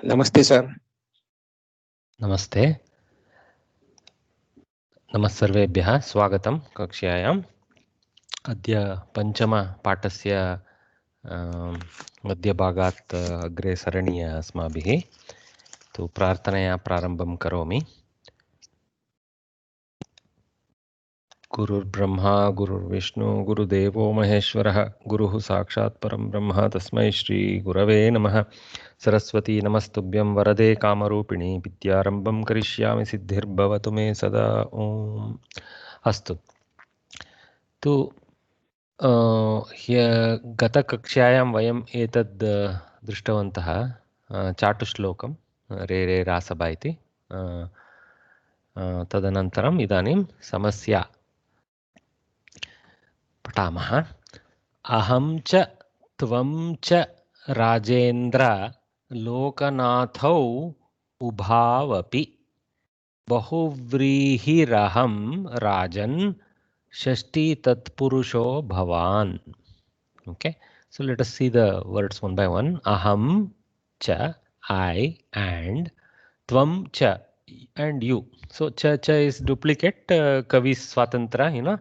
नमस्ते सर। नमस्ते। नमः सर्वेभ्यः स्वागतं कक्ष्यायाम्। अद्य पञ्चमपाठस्य मध्यभागात् अग्रे सरणीय अस्माभिः। तु प्रार्थनया प्रारम्भं करोमि। गुरुर्ब्रह्मा गुरुर्विष्णु गुरुदेवो महेश्वरः गुरुः साक्षात् परं ब्रह्म तस्मै श्रीगुरवे नमः। सरस्वती नमस्तुभ्यं वरदे कामरूपिणी विद्यारम्भं करिष्यामि सिद्धिर्भवतु मे सदा। ओम्। अस्तु। तु गतकक्ष्यायां वयम् एतद् दृष्टवन्तः चाटुश्लोकं रे रे रासबा इति। तदनन्तरम् इदानीं समस्या पठामः। अहं च त्वं च राजेन्द्र लोकनाथौ उभावपि बहुव्रीहिरहं राजन् षष्ठी तत्पुरुषो भवान्. Okay, so let us see the words one by one. Aham cha, I, and tvam cha, and you. So cha is duplicate kavi swatantra,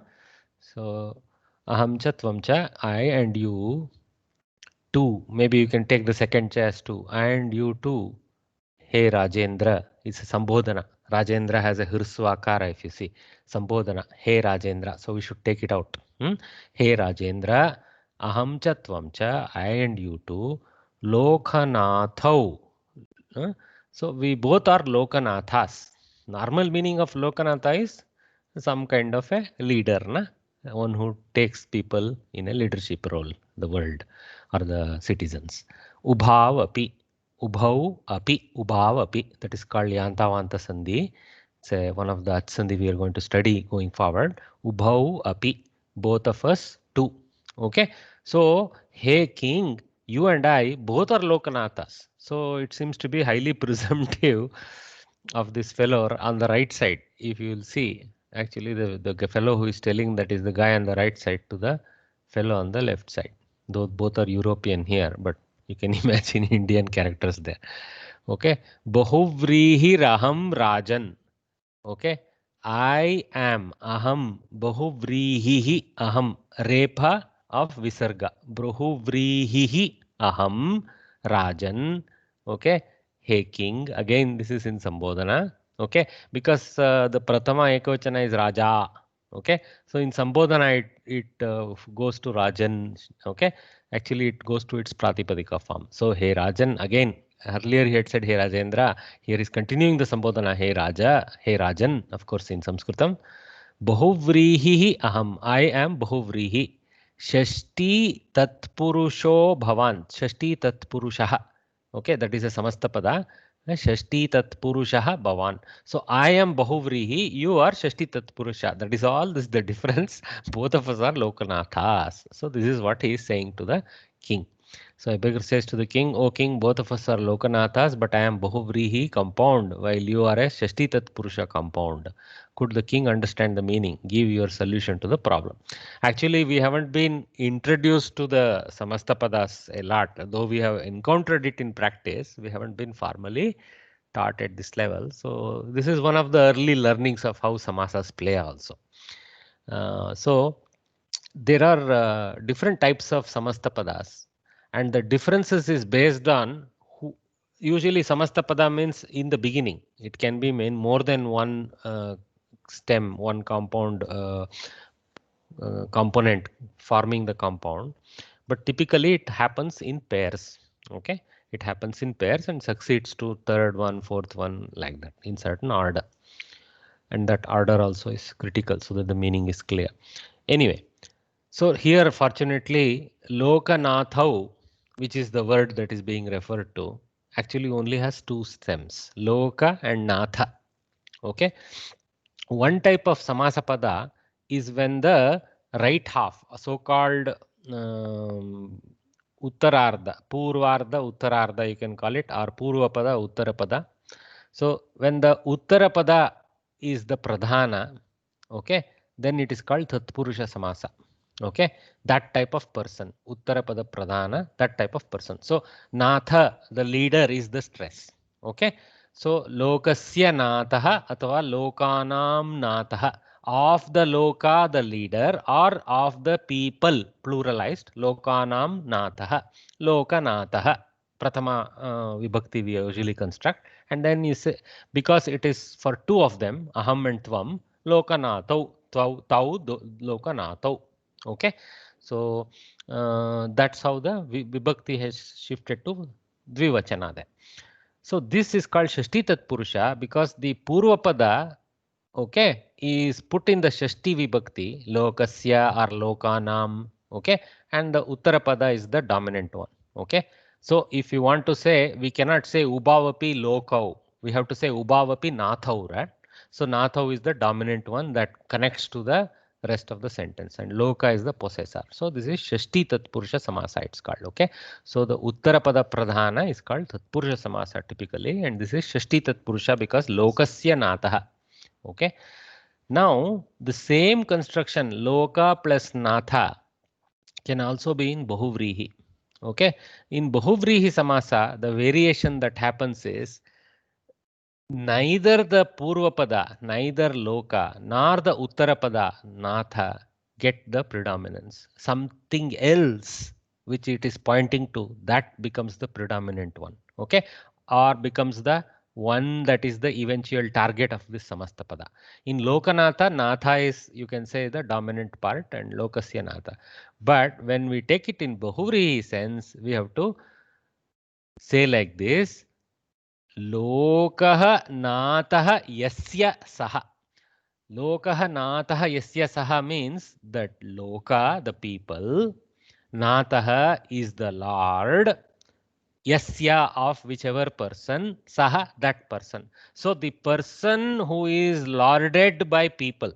So aham cha, tvam cha, I and you. Two, maybe you can take the second cha as two, and you too. Hey Rajendra, it's a Sambodhana. Rajendra has a hirsvakara if you see. Sambodhana, Hey Rajendra. So we should take it out. Hey Rajendra, Aham cha tvam cha, I and you too. Lokanathau. So we both are Lokanathas. Normal meaning of Lokanatha is some kind of a leader, one who takes people in a leadership role, the world or the citizens. Ubhavapi. Ubhau api, ubhav api, that is called Yantavanta Sandhi. It's one of the Sandhi we are going to study going forward. Ubhau api, both of us too. Okay, so hey king, you and I both are Lokanathas. So it seems to be highly presumptive of this fellow on the right side. If you will see, actually the fellow who is telling that is the guy on the right side to the fellow on the left side. Though both are European here, but you can imagine Indian characters there. Okay. Bahuvrihi Raham Rajan. Okay. I am Aham Bahuvrihi Aham. Repa of Visarga. Bahuvrihi Aham Rajan. Okay. Hey king. Again, this is in Sambodhana. Okay. Because the Pratama Ekavachana is Raja. Okay. So in Sambodhana, it goes to Rajan. Okay. Actually, it goes to its Pratipadika form. So, Hey Rajan, again, earlier he had said Hey Rajendra. Here is continuing the Sambodhana. Hey Raja, Hey Rajan, of course, in Sanskritam. Bahuvrihi aham. I am Bahuvrihi. Shashti tatpurusho bhavan. Shashti tatpurushaha. Okay, that is a Samastapada. Shashti tatpurushaha bhavan. So I am Bahuvrihi, you are Shashti tatpurusha. That is all. This is the difference. Both of us are Lokanathas. So this is what he is saying to the king. So Abhigir says to the king, O king, both of us are Lokanathas, but I am Bahuvrihi compound, while you are a Shashti tatpurusha compound. Could the king understand the meaning? Give your solution to the problem. Actually, we haven't been introduced to the Samastapadas a lot, though we have encountered it in practice. We haven't been formally taught at this level. So this is one of the early learnings of how samasas play also. So there are different types of samastapadas, and the differences is based on who. Usually samastapada means in the beginning. It can be mean more than one stem, one compound component forming the compound, but typically it happens in pairs. Okay, it happens in pairs and succeeds to third one, fourth one, like that in certain order, and that order also is critical so that the meaning is clear. Anyway, so here fortunately Lokanathau, which is the word that is being referred to, actually only has two stems, Loka and Natha. Okay, one type of samasapada is when the right half, a so-called Uttararda, Purvarda, Uttararda, you can call it, or Purvapada, Uttarapada. So when the Uttarapada is the Pradhana, okay, then it is called Tatpurusha Samasa. Okay, that type of person, Uttarapada Pradhana, that type of person. So Natha, the leader, is the stress. Okay, so Lokasya Natha atava Lokanam Natha, of the Loka, the leader, or of the people, pluralized, Lokanam Natha, Lokanatha. Pratama Vibhakti we usually construct, and then you say, because it is for two of them, Aham and Tvam, Lokanatau, Tau, Lokanatau. Okay, so that's how the Vibhakti has shifted to Dvivachana there. So this is called Shashti Tatpurusha because the Purvapada, okay, is put in the Shashti Vibhakti, Lokasya or Lokanam, okay, and the Uttarapada is the dominant one, okay. So if you want to say, we cannot say Ubhavapi Lokau, we have to say Ubhavapi Nathau, right? So Nathau is the dominant one that connects to the rest of the sentence, and Loka is the possessor. So this is Shashti Tatpurusha Samasa, it's called, okay. So the Uttarapada Pradhana is called Tatpurusha Samasa typically, and this is Shashti Tatpurusha because Lokasya Natha. Okay. Now the same construction Loka plus Natha can also be in Bahuvrihi. Okay. In Bahuvrihi Samasa, the variation that happens is neither the Purvapada, neither Loka, nor the Uttarapada, Natha get the predominance. Something else which it is pointing to, that becomes the predominant one. Okay. Or becomes the one that is the eventual target of this Samastapada. In Lokanatha, Natha is, you can say, the dominant part, and Lokasya Natha. But when we take it in Bahuvrihi sense, we have to say like this: Lokah Natah Yasya Saha. Lokah Natah Yasya Saha means that Loka, the people, Natah is the Lord, Yasya of whichever person, Saha, that person. So the person who is lorded by people,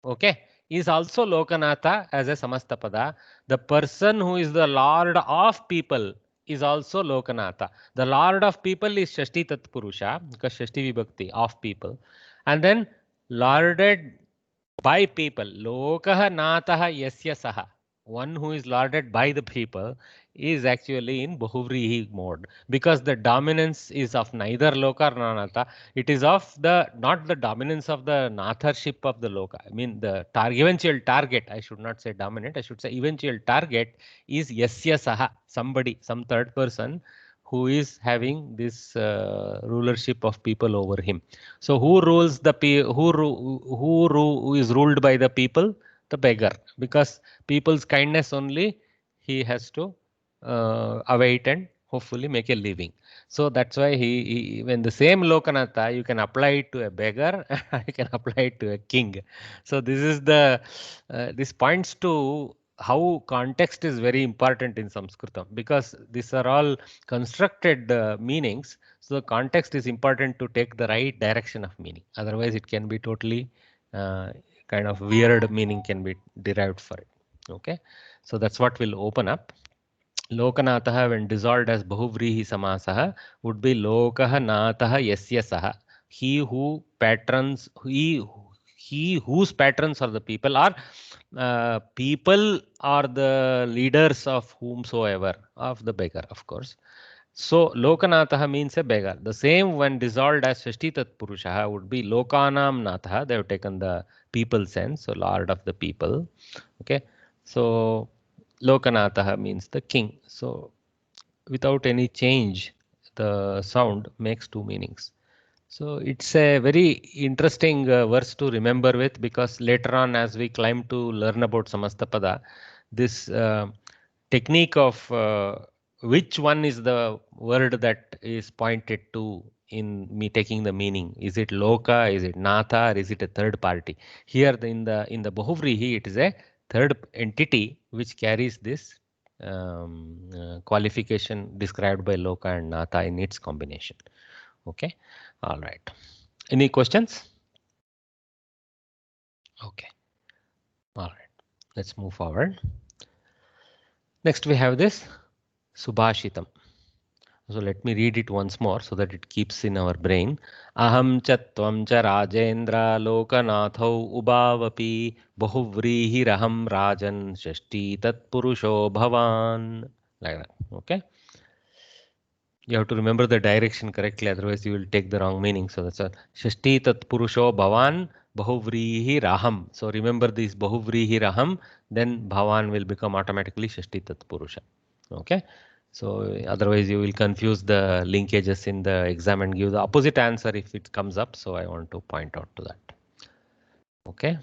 okay, is also Lokanatha as a Samastapada. The person who is the Lord of people is also Lokanatha. The Lord of people is Shashti Tatpurusha because Shashti Vibhakti of people. And then lorded by people, Lokah Natah Yasya Saha, one who is lorded by the people, is actually in Bahuvrihi mode because the dominance is of neither Loka nor Natha. It is of the, not the dominance of the Natharship of the Loka. I mean the eventual target, I should not say dominant, I should say eventual target is Yasya Saha, somebody, some third person who is having this rulership of people over him. So who rules the who is ruled by the people? The beggar, because people's kindness only he has to await and hopefully make a living. So that's why when the same Lokanatha, you can apply it to a beggar, you can apply it to a king. So this is the this points to how context is very important in Sanskritam, because these are all constructed meanings. So the context is important to take the right direction of meaning. Otherwise, it can be totally kind of weird meaning can be derived for it. Okay, so that's what will open up. Lokanatah, when dissolved as Bahuvrihi Samasah, would be Lokah Natah Yasya Saha. He who patrons, he whose patrons are the people, are people are the leaders of whomsoever, of the beggar, of course. So Lokanatha means a beggar. The same when dissolved as Shashti Tatpurusha would be Lokanam Natha. They have taken the people sense, so Lord of the people. Okay. So Lokanatha means the king. So without any change, the sound makes two meanings. So it's a very interesting verse to remember with, because later on as we climb to learn about Samastapada, this technique of which one is the word that is pointed to in me taking the meaning. Is it Loka, is it Natha, or is it a third party? Here in the Bahuvrihi, it is a third entity which carries this qualification described by Loka and Natha in its combination. Okay. All right. Any questions? Okay. All right. Let's move forward. Next we have this Subhashitam. So let me read it once more so that it keeps in our brain. Aham cha tvam cha Rajendra Lokanathau ubavapi bahuvrihi rajan shashti tat purusho bhavan. Like that. Okay. You have to remember the direction correctly, otherwise you will take the wrong meaning. So that's all. Shashti tat purusho bhavan bahuvrihi raham. So remember this bahuvrihi raham, then bhavan will become automatically shashti tat purusha. Okay. So otherwise you will confuse the linkages in the exam and give the opposite answer if it comes up. So I want to point out to that. Okay.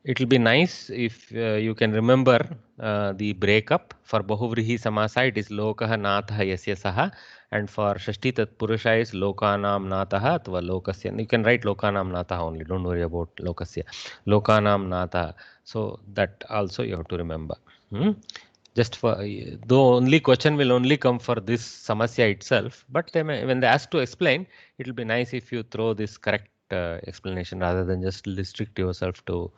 It will be nice if you can remember the breakup. For Bahuvrihi Samasa, it is Lokah Natha Yasya Saha, and for Shashti Tat Purusha is Lokanam Natha Atva Lokasya. You can write Lokanam Natha only, don't worry about Lokasya. Lokanam Natha. So that also you have to remember. Just for, the only question will only come for this Samasya itself, but when they ask to explain, it will be nice if you throw this correct explanation rather than just restrict yourself to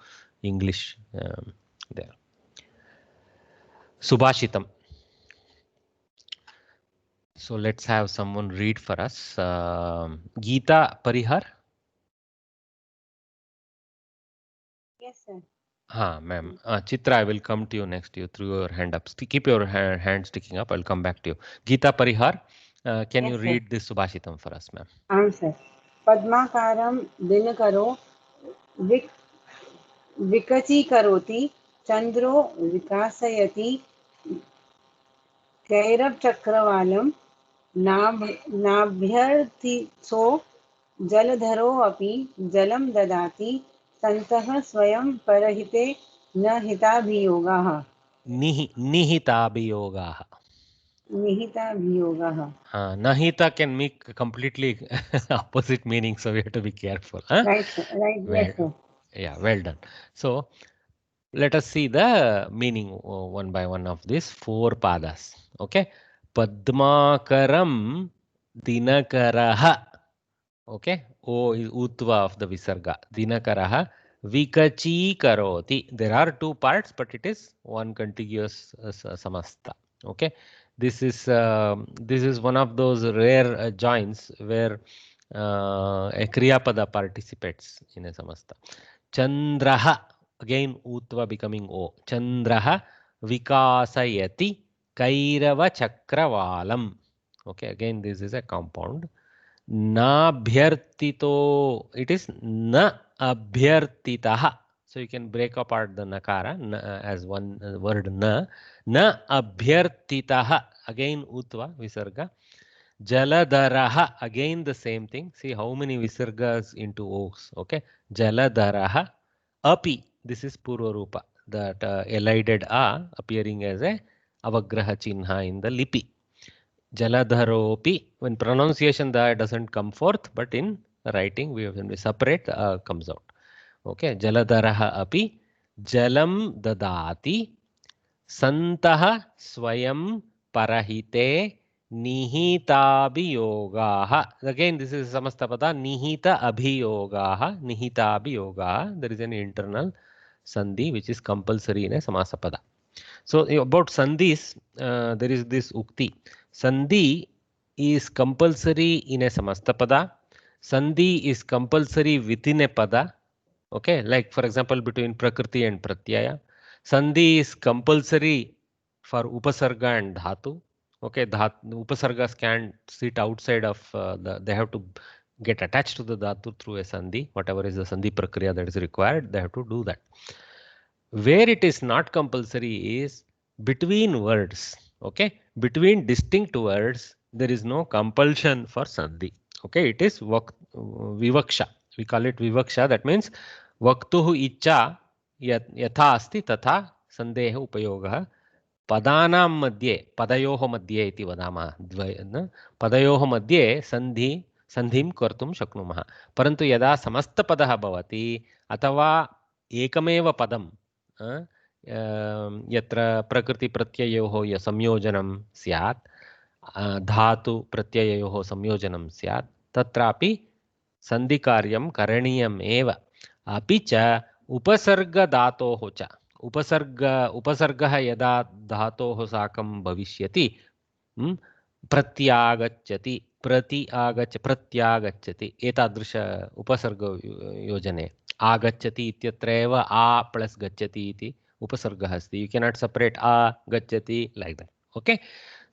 English there. Subhashitam. So let's have someone read for us. Geeta Parihar. Yes, sir. Ma'am. Chitra, I will come to you next. You threw your hand up. Keep your hand sticking up. I'll come back to you. Geeta Parihar, can you Yes, sir. read this Subhashitam for us, ma'am? Sir. Padmakaram Dinakaro Vik Vikachikaroति Chandro Vikasayati कैरवचक्रवालं नाभ्यर्थिसो जलधरो अपि जलं ददाति सन्तः स्वयं परहिते न हिताभियोगाः Nihitabhiyogaha. निहिताभियोगाः. Nahita can make completely opposite meaning, so we have to be careful. Huh? Right, sir. Right, Well, yes, sir. yeah, well done. So let us see the meaning one by one of these four padas. Okay. Padmakaram dinakaraha. Okay. O is utva of the visarga. Dinakaraha vikachi karoti. There are two parts, but it is one contiguous samasta. Okay. This is one of those rare joins where a kriya pada participates in a samasta. Chandraha, again utva becoming o. Chandraha vikasayati kairava chakravalam. Okay, again this is a compound. Nabhyartito, it is na abhyartitaha. So you can break apart the nakara as one word na. Na abhyartitaha, again utva visarga. Jaladaraha, again the same thing. See how many visargas into o's. Okay. Jaladaraha. Api, this is Purva Rupa, that elided a appearing as a avagraha chinha in the lipi. Jaladharopi, when pronunciation the doesn't come forth, but in writing we have to separate comes out. Okay. Jaladharaha api jalam dadati santaha swayam parahite nihitabhiyogaha. Again, this is samastapada nihita abhiyogaha. Nihita abhiyogaha. There is an internal sandhi which is compulsory in a samasapada. So about sandhis, there is this ukti. Sandhi is compulsory in a samastapada. Sandhi is compulsory within a pada. Okay, like for example between prakriti and pratyaya. Sandhi is compulsory for upasarga and dhatu. Okay, upasargas can't sit outside of they have to get attached to the dhatu through a sandhi. Whatever is the sandhi prakriya that is required, they have to do that. Where it is not compulsory is between words. Okay, between distinct words, there is no compulsion for sandhi. Okay, it is vivaksha. We call it vivaksha. That means vaktuhu icha yatha asti tatha sandeha upayogah पदानां मध्ये पदयोः मध्ये इति वदामः पदयोः मध्ये संधिं कर्तुं शक्नुमः परन्तु यदा समस्तपदः भवति अथवा एकमेव पदं यत्र प्रकृतिप्रत्ययोः संयोजनं स्यात् धातु प्रत्यययोः संयोजनं स्यात् तत्रापि सन्धिकार्यं करणीयम् एव अपि च उपसर्गधातोः च उपसर्गः यदा धातोः साकं भविष्यति प्रत्यागच्छति, प्रत्यागच्छति एतादृश उपसर्ग योजने आगच्छति इत्यत्र एव आ प्लस गच्छति इति उपसर्गः अस्ति. यू कैनॉट सेपरेट आ गच्छति like that. Okay,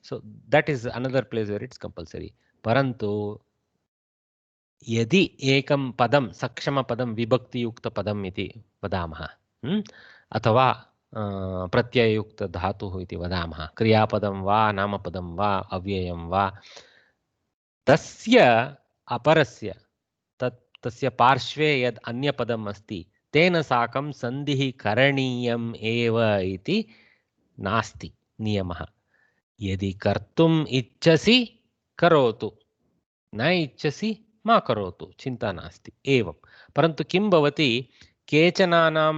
so that is another place where it's compulsory. परंतु यदि एकं पदं सक्षमपदं विभक्तियुक्तपदम् इति वदामः, अथवा प्रत्यययुक्तधातुः इति वदामः, क्रियापदं वा नामपदं वा अव्ययं वा, तस्य अपरस्य तस्य पार्श्वे यद् अन्यपदम् अस्ति तेन साकं सन्धिः करणीयम् एव इति नास्ति नियमः. यदि कर्तुम् इच्छसि करोतु, न इच्छसि मा करोतु, चिंता नास्ति एवं. परन्तु किं भवति, केचनानां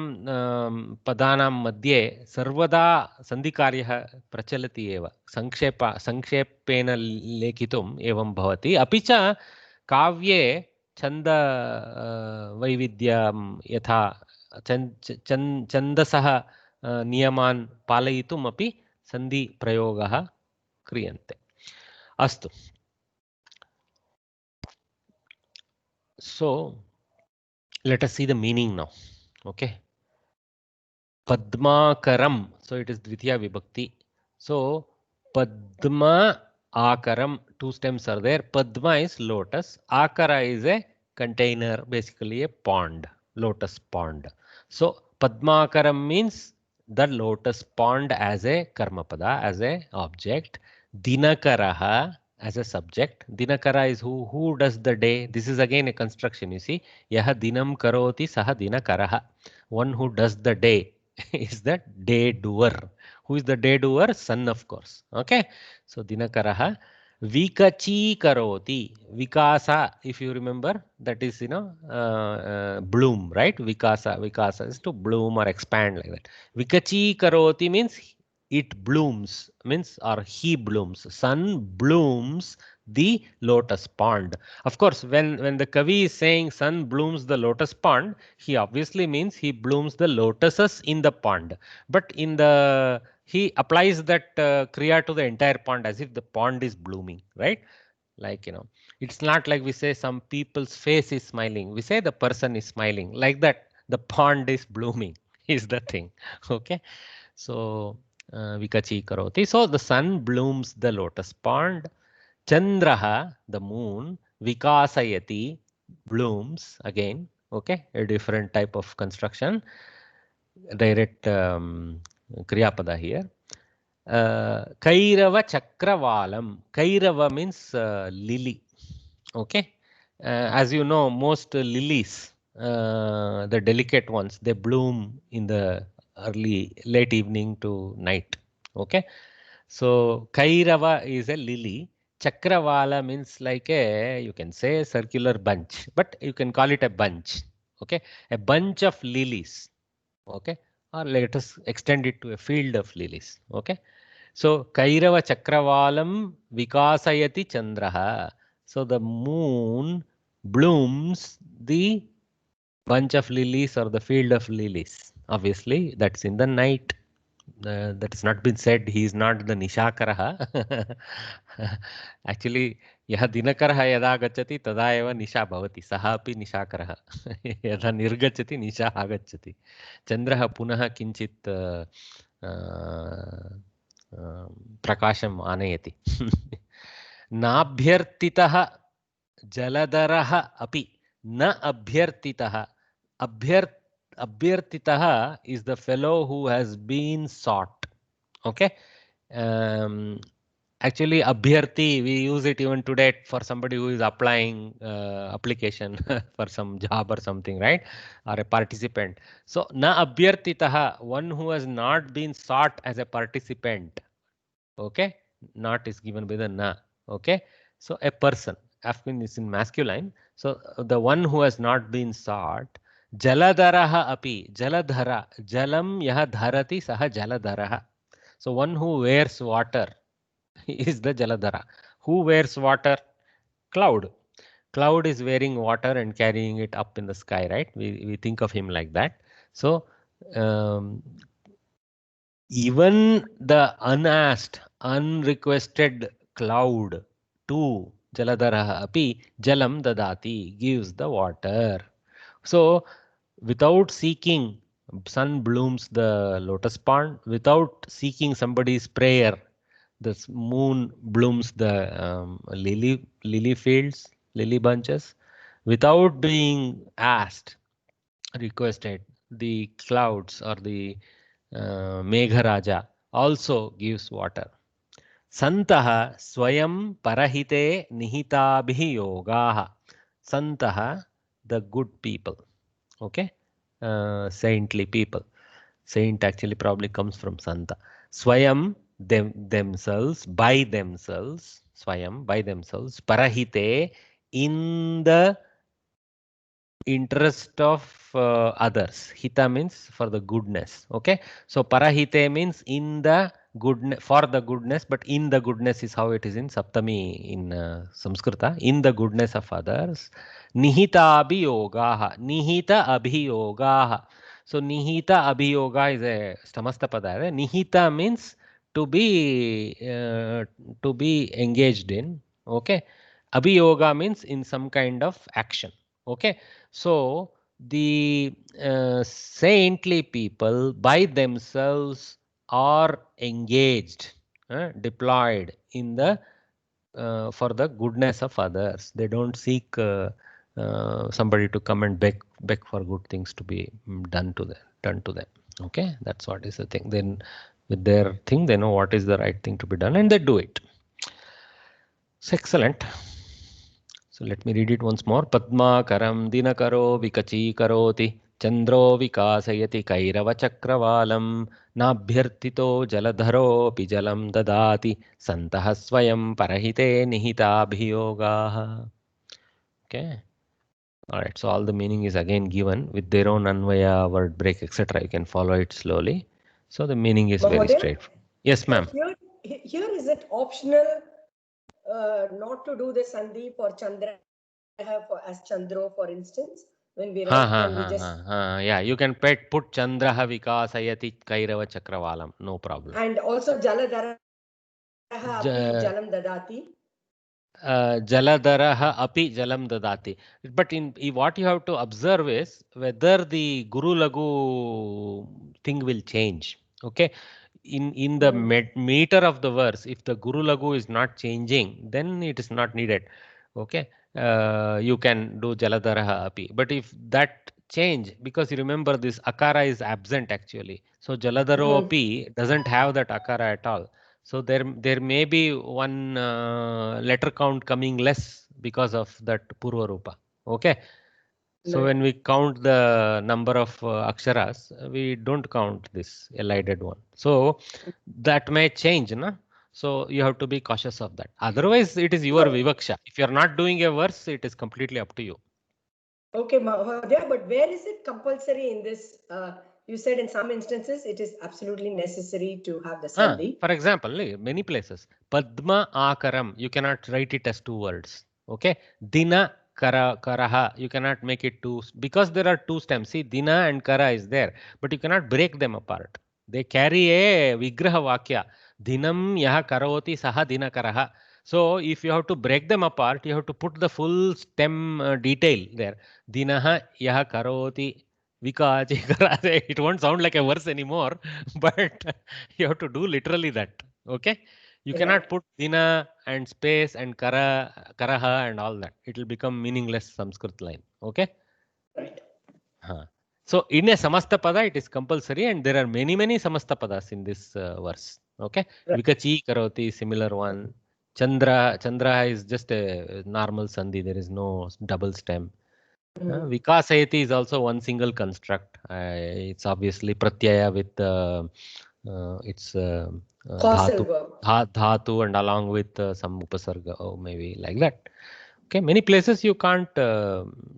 पदानां मध्ये सर्वदा सन्धिकार्यः प्रचलति एव. संक्षेपेण लेखितुम् एवं भवति. अपि च काव्ये छन्द वैविध्यं यथा छन्दसः नियमान् पालयितुम् अपि सन्धिप्रयोगः क्रियन्ते. अस्तु. So let us see the meaning now. Okay, Padmakaram, so it is Dvitiya Vibhakti. So Padma Akaram, two stems are there. Padma is lotus, Akara is a container, basically a pond, lotus pond. So Padmakaram means the lotus pond as a karmapada, as a object. Dinakaraha as a subject. Dinakara is who does the day. This is again a construction, you see. Yaha dinam karoti saha dinakaraha. One who does the day is the day doer. Who is the day doer? Sun, of course. Okay, so dinakaraha. Vikachi karoti. Vikasa, if you remember, that is, bloom, right? Vikasa is to bloom or expand, like that. Vikachi karoti means it blooms, means, or he blooms. Sun blooms the lotus pond. Of course, when the Kavi is saying sun blooms the lotus pond, he obviously means he blooms the lotuses in the pond. But he applies that kriya to the entire pond as if the pond is blooming, right? Like, it's not like we say some people's face is smiling. We say the person is smiling. Like that, the pond is blooming is the thing. Okay, so Vikachi karoti. So the sun blooms the lotus pond. Chandraha, the moon, vikasayati, blooms again. Okay, a different type of construction. Direct kriyapada here. Kairava chakravalam. Kairava means lily. Okay, as you know, most lilies, the delicate ones, they bloom in the late evening to night. Okay, so Kairava is a lily. Chakravala means like you can say circular bunch, but you can call it a bunch. Okay, a bunch of lilies. Okay, or let us extend it to a field of lilies. Okay, so Kairava chakravalam vikasayati chandraha. So the moon blooms the bunch of lilies or the field of lilies. Obviously, that's in the night. That has not been said. He is not the Nishakaraha. Actually, yaha Dinakaraha yada gacchati tada eva Nisha bhavati. Saha api Nishakaraha. Yada nirgacchati Nisha agacchati. Chandraha punaha kinchit prakasham anayati. Nabhyartitaha jaladaraha api. Na abhyartitaha. Abhyartitaha is the fellow who has been sought. Okay. Actually, abhyarti, we use it even today for somebody who is applying application for some job or something, right? Or a participant. So, na abhyartitaha, one who has not been sought as a participant. Okay. Not is given by the na. Okay. So, a person. Afghan is in masculine. So, the one who has not been sought. Jaladaraha api. Jaladhara. Jalam yaha dharati saha jaladharaha. So one who wears water is the Jaladhara. Who wears water? Cloud. Cloud is wearing water and carrying it up in the sky, right? We think of him like that. So even the unasked, unrequested cloud to Jaladharah api jalam dadati, gives the water. So without seeking, sun blooms the lotus pond. Without seeking somebody's prayer, the moon blooms the lily fields, lily bunches. Without being asked, requested, the clouds or the Megharaja also gives water. Santaha swayam parahite nihitabhi yogaha. Santaha, the good people. Okay? Saintly people. Saint actually probably comes from Santa. Swayam, themselves, by themselves. Swayam, by themselves. Parahite, in the interest of others. Hita means for the goodness. Okay, so parahite means in the goodness, for the goodness, but in the goodness is how it is in Saptami in Samskrita. In the goodness of others. Nihita abhiyogaha. Nihita abhiyogaha. So nihita abhiyoga is a samasta pada. Nihita means to be engaged in. Okay, abhiyoga means in some kind of action. Okay, so the saintly people by themselves are engaged, deployed in the for the goodness of others. They don't seek somebody to come and beg for good things to be done to them. Okay, that's what is the thing. Then with their thing, they know what is the right thing to be done, and they do it. It's excellent. So let me read it once more. Padmakaram dinakaro vikachīkaroti chandro vikasayati kairava chakravalam nabhyartito jaladharopi jalam dadati santah swayam parahite nihitabhiyogaha. Okay. All right. So all the meaning is again given with their own anvaya, word break, etc. You can follow it slowly. So the meaning is very straightforward. Yes, ma'am. Here is it optional not to do the sandhi for Chandra as Chandro, for instance, when we write, can we just... yeah, you can put Chandraha vikasayati kairava chakravalam, no problem. And also Jaladharaha api jalam dadati. Jaladharaha api jalam dadati. But in what you have to observe is whether the Guru Lagu thing will change. Okay. In the meter of the verse, if the Guru Lagu is not changing, then it is not needed. Okay. You can do Jaladharaha api. But if that change, because you remember this akara is absent actually. So Jaladharo api doesn't have that akara at all. So there may be one letter count coming less because of that Purva Rupa. Okay. So when we count the number of aksharas, we don't count this elided one. So that may change, na? So you have to be cautious of that. Otherwise, it is your vivaksha. If you are not doing a verse, it is completely up to you. Okay, Mahodaya, but where is it compulsory in this? You said in some instances it is absolutely necessary to have the sandhi. For example, many places. Padma akaram, you cannot write it as two words. Okay. Dina karaha, you cannot make it two, because there are two stems. See, dina and kara is there, but you cannot break them apart. They carry a vigraha vakya. Dinam yaha karoti saha dina karaha. So if you have to break them apart, you have to put the full stem detail there. Dinaha yaha karoti vikachi. It won't sound like a verse anymore, but you have to do literally that. Okay. You cannot put dina and space and karaha and all that. It will become meaningless Sanskrit line. Okay. Right. So in a samasta pada, it is compulsory, and there are many samasta padas in this verse. Okay. Right. Vikachi karoti, similar one. Chandra is just a normal sandhi. There is no double stem. Vikasayati is also one single construct. It's obviously pratyaya with its dhatu and along with some upasarga, or maybe like that. Okay, many places you can't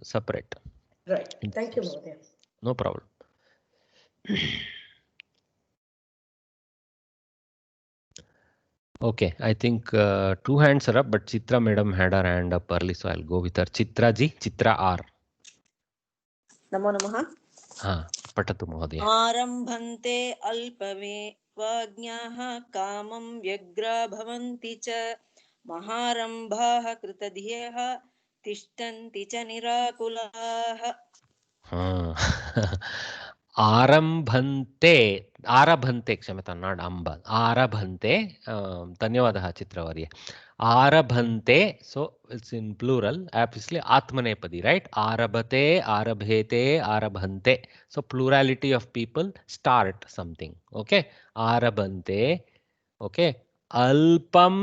separate. Right. Thank you, Mahodaya. No problem. Okay, I think 2 hands are up, but Chitra madam had her hand up early, so I'll go with her. Chitra ji, Chitra R. Namo namaha. Patatu Mahodaya. Arambhante alpave त्वाज्ञाः कामं व्यग्रा भवन्ति च महारम्भाः कृतधियः तिष्ठन्ति च निराकुलाः। आरम्भन्ते आरभन्ते क्षम्यतां not अम्ब आरभन्ते धन्यवादः चित्रवर्य आरभन्ते so it's in plural obviously atmanepadi right arabhate arabhete arabhante so plurality of people start something okay arabhante okay alpam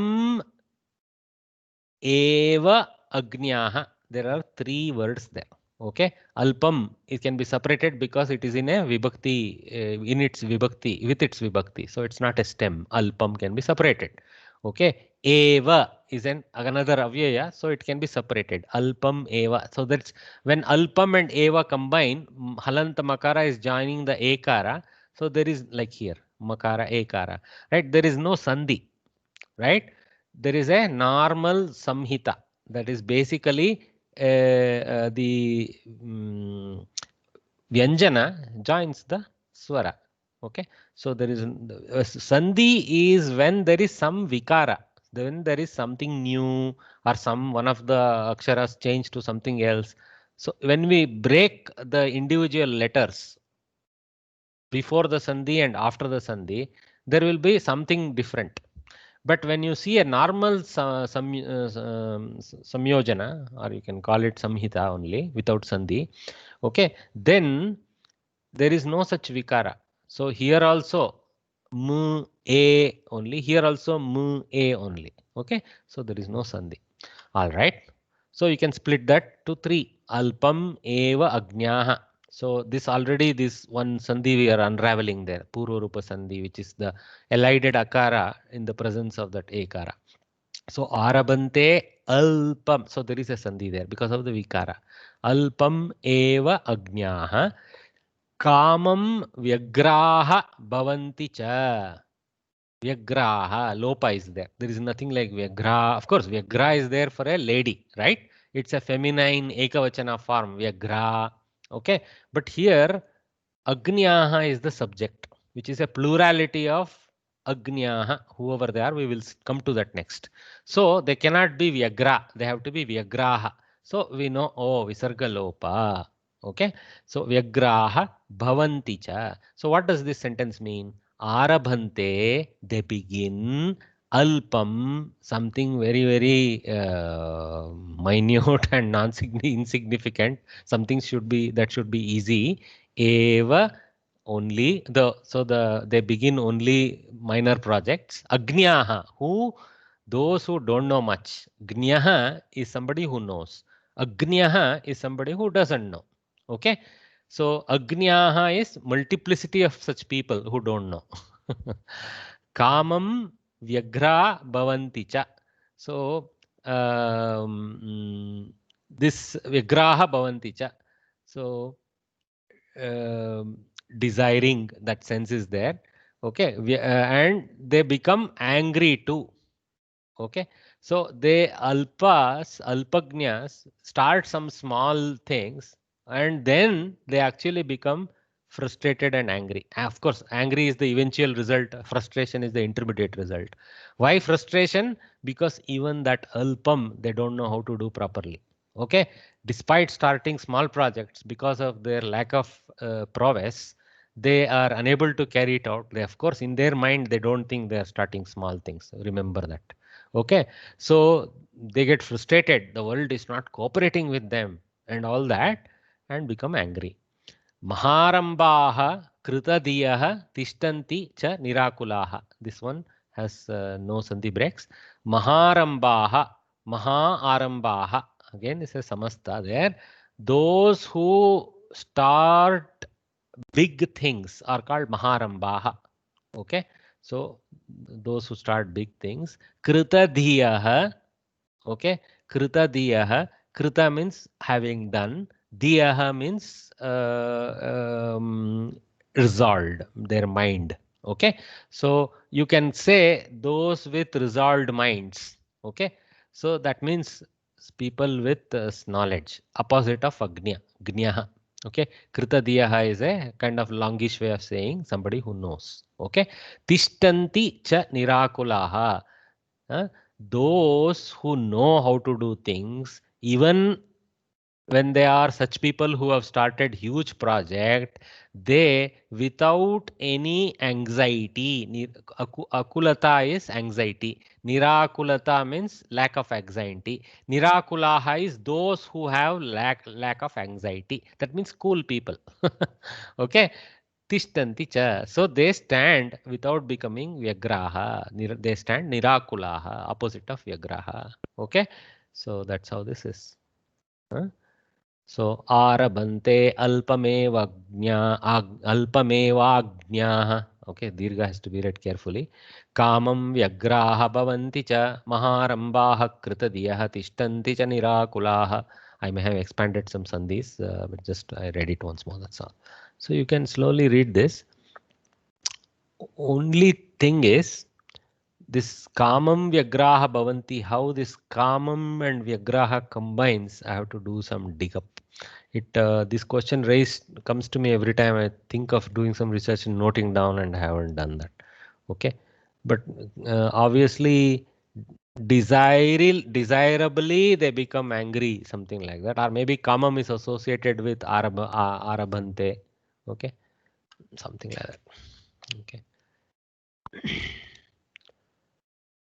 eva agnyah there are three words there okay alpam it can be separated because it is in a vibhakti in its vibhakti with its vibhakti so it's not a stem alpam can be separated okay eva is another avyaya so it can be separated alpam eva so that's when alpam and eva combine halanta makara is joining the ekara so there is like here makara ekara right there is no sandhi right there is a normal samhita that is basically the vyanjana joins the swara okay so there is sandhi is when there is some vikara when there is something new or some one of the aksharas change to something else so when we break the individual letters before the sandhi and after the sandhi there will be something different but when you see a normal samyojana or you can call it samhita only without sandhi okay then there is no such vikara so here also mu a only here also mu a only okay so there is no sandhi all right so you can split that to three alpam eva agnyah so this already this one sandhi we are unraveling there purva rupa sandhi which is the elided akara in the presence of that ekara so arabante alpam so there is a sandhi there because of the vikara alpam eva agnyah kamam vyagraha bhavanti cha vyagraha lopa is there there is nothing like vyagra of course vyagra is there for a lady right it's a feminine ekavachana form vyagra okay but here agnyaha is the subject which is a plurality of agnyaha whoever they are we will come to that next so they cannot be vyagra they have to be vyagraha so we know oh visarga lopa okay so vyagraha bhavanti cha so what does this sentence mean arabhante they begin alpam something very very minute and non insignificant something should be that should be easy eva only the so they begin only minor projects agnyaha who those who don't know much gnyaha is somebody who knows agnyaha is somebody who doesn't know okay so agnyaha is multiplicity of such people who don't know kamam vyagra bhavanti cha so this vyagraha bhavanti cha so desiring that sense is there okay and they become angry too okay so they alpagnyas start some small things and then they actually become frustrated and angry of course angry is the eventual result frustration is the intermediate result why frustration because even that alpam they don't know how to do properly okay despite starting small projects because of their lack of prowess they are unable to carry it out they of course in their mind they don't think they are starting small things remember that okay so they get frustrated the world is not cooperating with them and all that and become angry maharambaha kritadiyah tishtanti cha nirakulaha this one has no sandhi breaks maharambaha maha arambaha again this is samasta there those who start big things are called maharambaha okay so those who start big things kritadiyah okay kritadiyah krita means having done diyah means resolved their mind okay so you can say those with resolved minds okay so that means people with knowledge opposite of agnya gnyaha Okay, Kritadiyaha is a kind of longish way of saying somebody who knows. Okay, Tishtanti cha nirakulaha. Those who know how to do things, even when they are such people who have started huge project, they without any anxiety, akulata is anxiety, nirakulata means lack of anxiety, nirakulaha is those who have lack of anxiety, that means cool people. Okay, tishtanti cha, so they stand without becoming vyagraha, they stand nirakulaha, opposite of vyagraha. Okay, so that's how this is. So arabante alpamevagnyah. Okay, dirgha has to be read carefully. Kamam vyagraha bhavanti cha maharambaha kritadiyah tishtanti cha nirakulaha. I may have expanded some sandhis, but just I read it once more, that's all. So you can slowly read this. Only thing is, this kamam vyagraha bhavanti, how this kamam and vyagraha combines, I have to do some dig up. This question comes to me every time I think of doing some research and noting down, and I haven't done that. Okay, but obviously desirably they become angry, something like that, or maybe kamam is associated with arabante. Okay, something like that. Okay.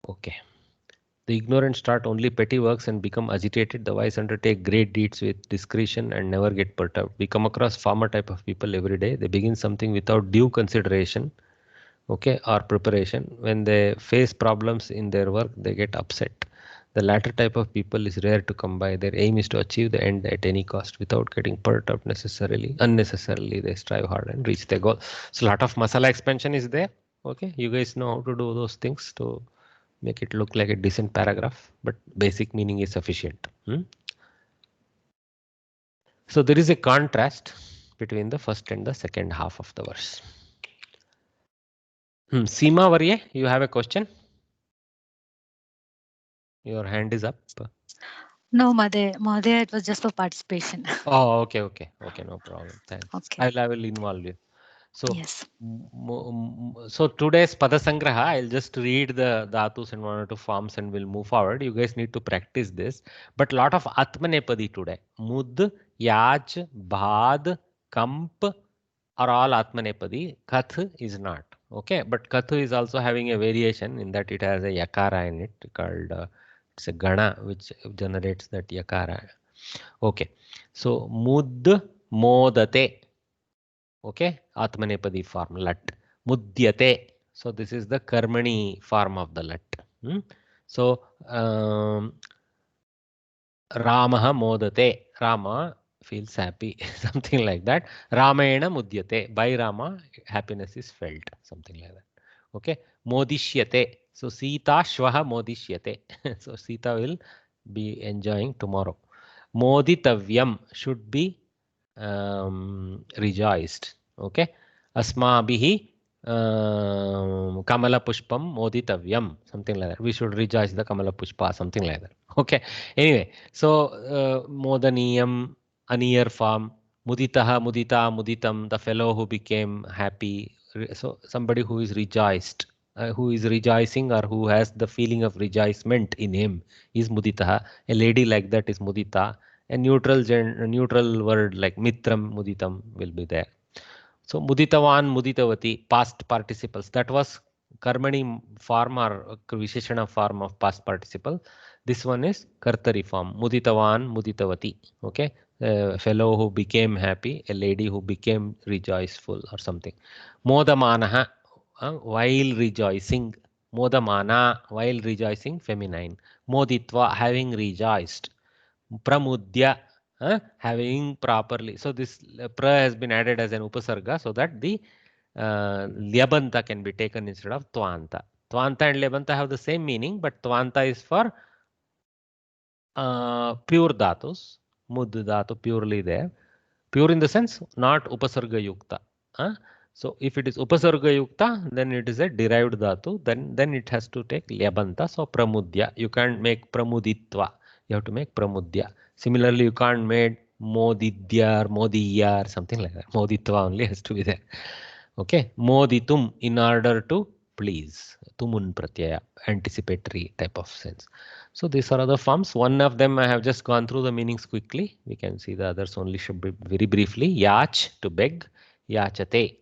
Okay. The ignorant start only petty works and become agitated. The wise undertake great deeds with discretion and never get perturbed. We come across farmer type of people every day. They begin something without due consideration, okay, or preparation. When they face problems in their work, they get upset. The latter type of people is rare to come by. Their aim is to achieve the end at any cost without getting perturbed unnecessarily. They strive hard and reach their goal. So a lot of masala expansion is there. Okay, you guys know how to do those things to make it look like a decent paragraph, but basic meaning is sufficient. So there is a contrast between the first and the second half of the verse. Seema Varye, you have a question? Your hand is up. No, Madhya, it was just for participation. Oh, okay, no problem. Thanks. Okay. I will involve you. So, yes. So today's Padasangraha, I'll just read the dhatus and 1 or 2 forms and we'll move forward. You guys need to practice this. But lot of Atmanepadi today. Mud, Yaj, Bhad, Kamp are all Atmanepadi. Kath is not. Okay, but Kathu is also having a variation in that it has a Yakara in it called, it's a Gana which generates that Yakara. Okay, so Mud, Modate. Okay, Atmanepadi form, lat. Mudyate. So this is the Karmani form of the lat. So Ramaha modate. Rama feels happy, something like that. Ramayana mudyate. By Rama, happiness is felt, something like that. Okay, Modishyate. So Sita Shvaha Modishyate. So Sita will be enjoying tomorrow. Moditavyam should be rejoiced. Okay, Asmabihi Kamala Pushpam Moditavyam, something like that. We should rejoice the Kamala Pushpa, something like that. Okay, anyway, so Modaniyam, a near form, Muditaha, Mudita, Muditam, the fellow who became happy. So somebody who is rejoiced, who is rejoicing or who has the feeling of rejoicement in him is Muditaha. A lady like that is Mudita. A neutral word like Mitram, Muditam will be there. So Muditavan, Muditavati, past participles. That was Karmani form or Visheshana form of past participle. This one is Kartari form. Muditavan, Muditavati. Okay, a fellow who became happy, a lady who became rejoiceful or something. Modamanaha, while rejoicing. Modamana, while rejoicing, feminine. Moditva, having rejoiced. Pramudya, having properly. So this pra has been added as an upasarga so that the lyabanta can be taken instead of tvanta. Tvanta and lyabanta have the same meaning, but tvanta is for pure dhatus. Mud dhatu purely there. Pure in the sense not upasarga yukta. So if it is upasarga yukta, then it is a derived dhatu. Then it has to take lyabanta. So pramudya. You can't make pramuditva. You have to make pramudya. Similarly, you can't make Modidya or Modiya or something like that. Moditva only has to be there. Okay, Moditum, in order to please. Tumun pratyaya, anticipatory type of sense. So these are other forms. One of them I have just gone through the meanings quickly. We can see the others only should be very briefly. Yach, to beg. Yachate.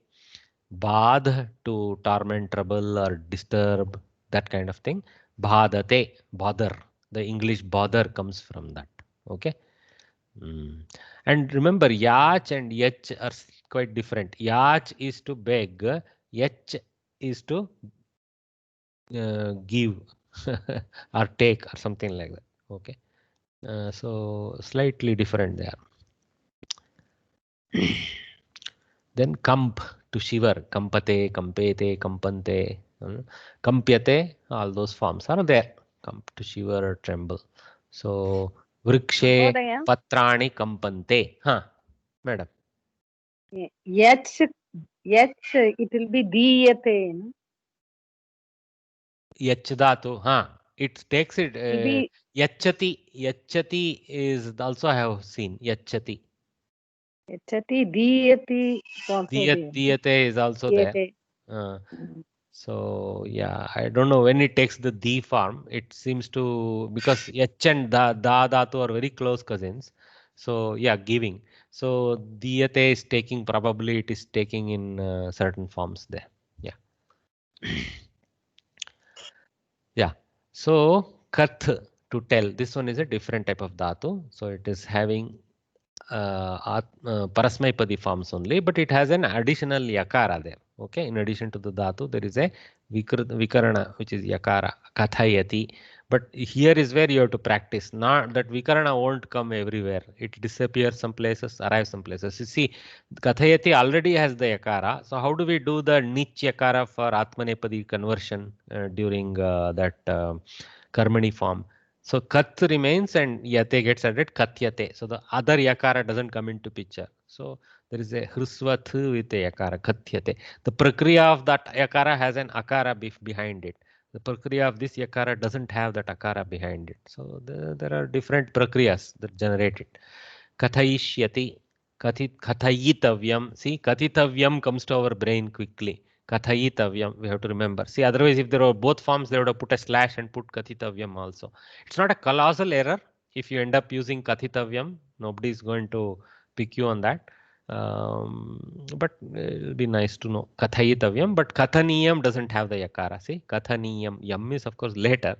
Badh, to torment, trouble or disturb, that kind of thing. Bhadate, bother. The English bother comes from that. Okay. And remember, yach and yach are quite different. Yach is to beg, yach is to give or take or something like that. Okay. So slightly different there. Then kamp, to shiver. Kampate, kampete, kampante, kampyate, all those forms are there. Kamp, to shiver or tremble. So vrikshe Mahodaya, patrani kampante. Huh, madam. yach, it will be diyate. No? Yach dhatu, huh? It takes it. It will be Yachati is also I have seen. Yachati. yachati, diyati is also there. Diyate is also there. Diyate. So yeah, I don't know when it takes the di form. It seems to, because yach and da dhatu are very close cousins. So yeah, giving. So diyate is taking, probably it is taking in certain forms there. Yeah. Yeah. So kath, to tell. This one is a different type of dhatu. So it is having parasmaipadi forms only, but it has an additional yakara there. Okay, in addition to the dhatu, there is a vikarana, which is yakara, kathayati. But here is where you have to practice. Not that vikarana won't come everywhere. It disappears some places, arrives some places. You see, kathayati already has the yakara. So how do we do the nich yakara for atmanepadi conversion during that karmani form? So kat remains and yate gets added, katyate. So the other yakara doesn't come into picture. So there is a hrusva th with a yakara, katyate. The prakriya of that yakara has an akara behind it. The prakriya of this yakara doesn't have that akara behind it. So there are different prakriyas that generate it. Kathayishyati, kathayitavyam. See, kathitavyam comes to our brain quickly. Kathayitavyam, we have to remember. See, otherwise, if there were both forms, they would have put a slash and put kathitavyam also. It's not a colossal error. If you end up using kathitavyam, nobody is going to pick you on that. But it'll be nice to know kathayitavyam. But kathaniyam doesn't have the yakara. See, kathaniyam. Yam is of course later.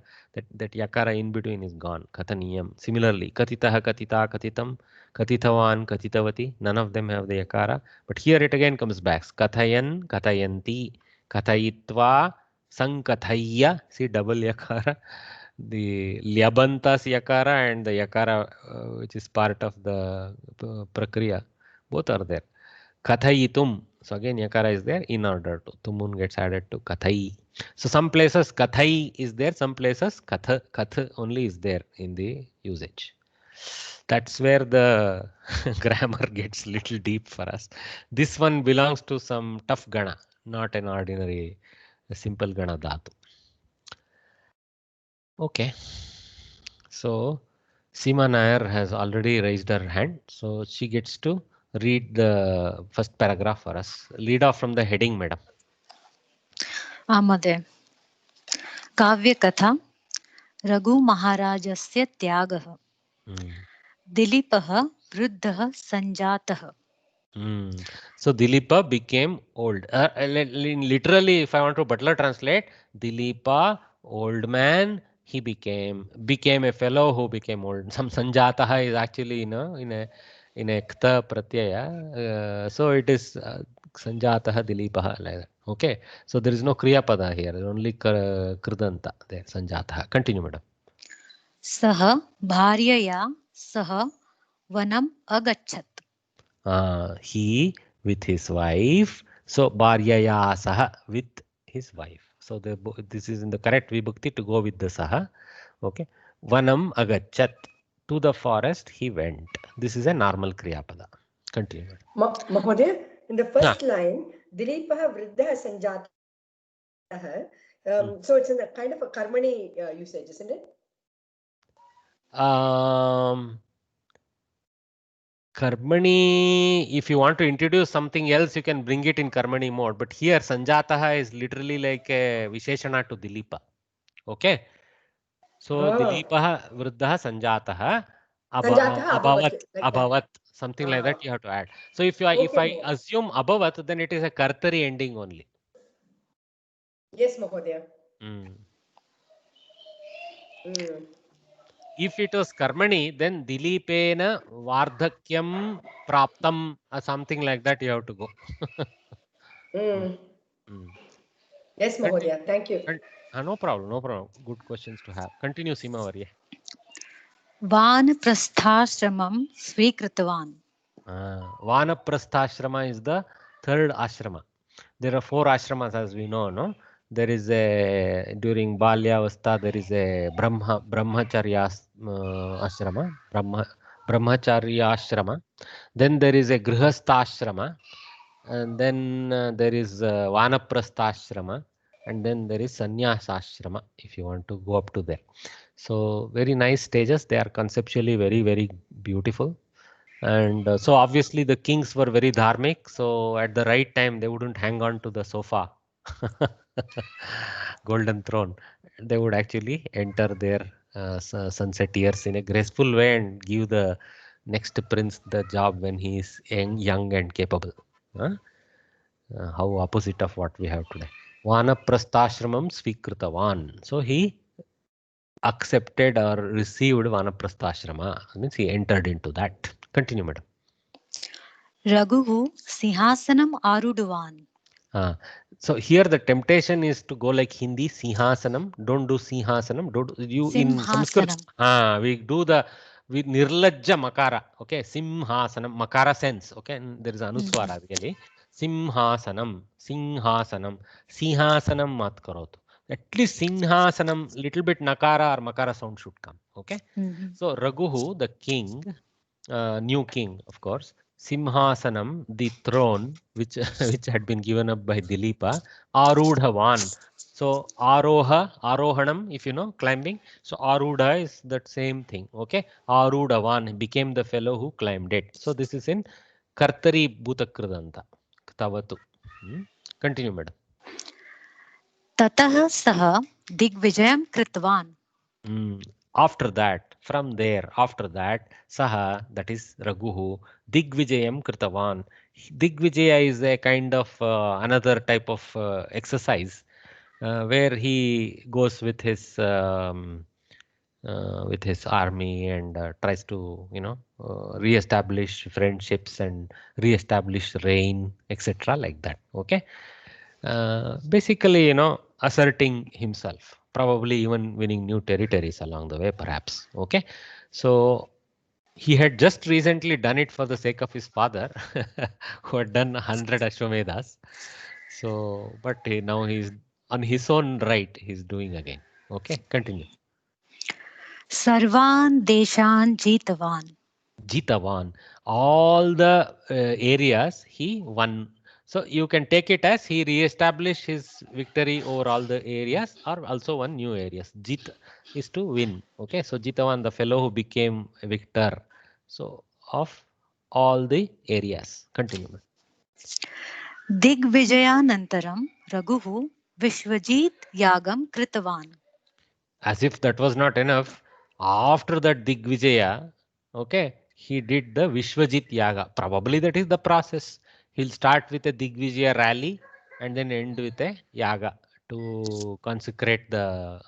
That yakara in between is gone. Kathaniyam. Similarly, katitaha, katita, katitam, katitavan, katitavati. None of them have the yakara. But here it again comes back. Kathayan, kathayanti, kathayitva, sankathayya. See, double yakara. The lyabantas yakara and the yakara which is part of the prakriya, both are there. Kathayitum. So again yakara is there in order to. Tumun gets added to kathai. So some places kathai is there, some places kath only is there in the usage. That's where the grammar gets little deep for us. This one belongs to some tough gana, not an ordinary simple gana dhatu. Okay. So Seema Nair has already raised her hand, so she gets to read the first paragraph for us. Lead off from the heading, madam. महोदय काव्यकथा रघुमहाराजस्य त्यागः दिलीपः वृद्धः सञ्जातः. So Dilipa became old. Literally, if I want to Butler translate, Dilipa, old man, he became a fellow who became old. Some Sanjataha is actually in a kta pratyaya. So it is Sanjataha Dilipaha like that. Okay. So there is no Kriya Pada here. There is only Kridanta there. Sanjataha. Continue, madam. सः भार्यया सह वनम् अगच्छत्. He with his wife. So Bharyaya Saha, with his wife. So this is in the correct vibhakti to go with the Saha. Okay. Vanam agachat. To the forest he went. This is a normal Kriyapada. Continue. Mahodaya, in the first line, Dileepaha Vriddha Sanjataha. So it's in a kind of a karmani usage, isn't it? Karmani, if you want to introduce something else, you can bring it in Karmani mode. But here, Sanjataha is literally like a Visheshana to Dilipa. Okay. So, Dilipaha, Vruddhaha, Sanjataha, Abhavat, Abhavat, something like that you have to add. So, if I assume Abhavat, then it is a Kartari ending only. Yes, Mahodaya. If it was Karmani, then Dilipena Vardhakyam Praptam, something like that you have to go. Yes, Mahodaya. Thank you. No problem, no problem. Good questions to have. Continue, Seema Varya. Vanaprasthashramam svikritvan. Vanaprasthashrama is the third ashrama. There are 4 ashramas as we know, no? There is a, during Balyavastha, there is a Brahmacharya ashrama, Brahmacharya ashrama. Then there is a Grihastha ashrama. And then there is Vanaprastha ashrama. And then there is Sannyasa ashrama, if you want to go up to there. So very nice stages. They are conceptually very, very beautiful. And so obviously the kings were very dharmic. So at the right time, they wouldn't hang on to the sofa, golden throne. They would actually enter their sunset years in a graceful way and give the next prince the job when he is young and capable. How opposite of what we have today. Vanaprasthashramam svikritavan. So he accepted or received Vanaprasthashrama. Means he entered into that. Continue, madam. Raghu Sihasanam Aruduvan. So here the temptation is to go like Hindi, Sihasanam. Don't do Sihasanam. Don't you in Sanskrit? We do the with Nirlajja Makara. Okay, Simhasanam, Makara sense. Okay, and there is Anuswara really. Simhasanam, Singhasanam, Sihasanam mat karot. At least Singhasanam, little bit Nakara or Makara sound should come. Okay. So Raghu, the king, new king, of course. Simhasanam, the throne, which had been given up by Dilipa, Arudhavan. So Arohanam, if you know, climbing. So Arudha is that same thing. Okay, Arudhavan became the fellow who climbed it. So this is in Kartari Bhutakridanta. Tavatu. Continue, madam. Tataha saha digvijayam kritvan. After that, from there, after that, Saha, that is Raghu, Digvijayam Kritavan. Digvijaya is a kind of another type of exercise where he goes with his army and tries to, re-establish friendships and re-establish reign, etc. like that. Okay. Basically, asserting himself. Probably even winning new territories along the way, perhaps. Okay. So he had just recently done it for the sake of his father, who had done 100 Ashwamedas. So, but now he's on his own right, he's doing again. Okay, continue. Sarvan Deshan Jitavan. Jitavan. All the areas he won. So you can take it as he re-established his victory over all the areas or also won new areas. Jit is to win. Okay, so Jitavan, the fellow who became a victor. So of all the areas. Continue. Digvijayanantaram Raghu Vishwajit Yagam Kritavan. As if that was not enough, after that Digvijaya, okay, he did the Vishwajit Yaga. Probably that is the process. He'll start with a Digvijaya rally and then end with a Yaga to consecrate the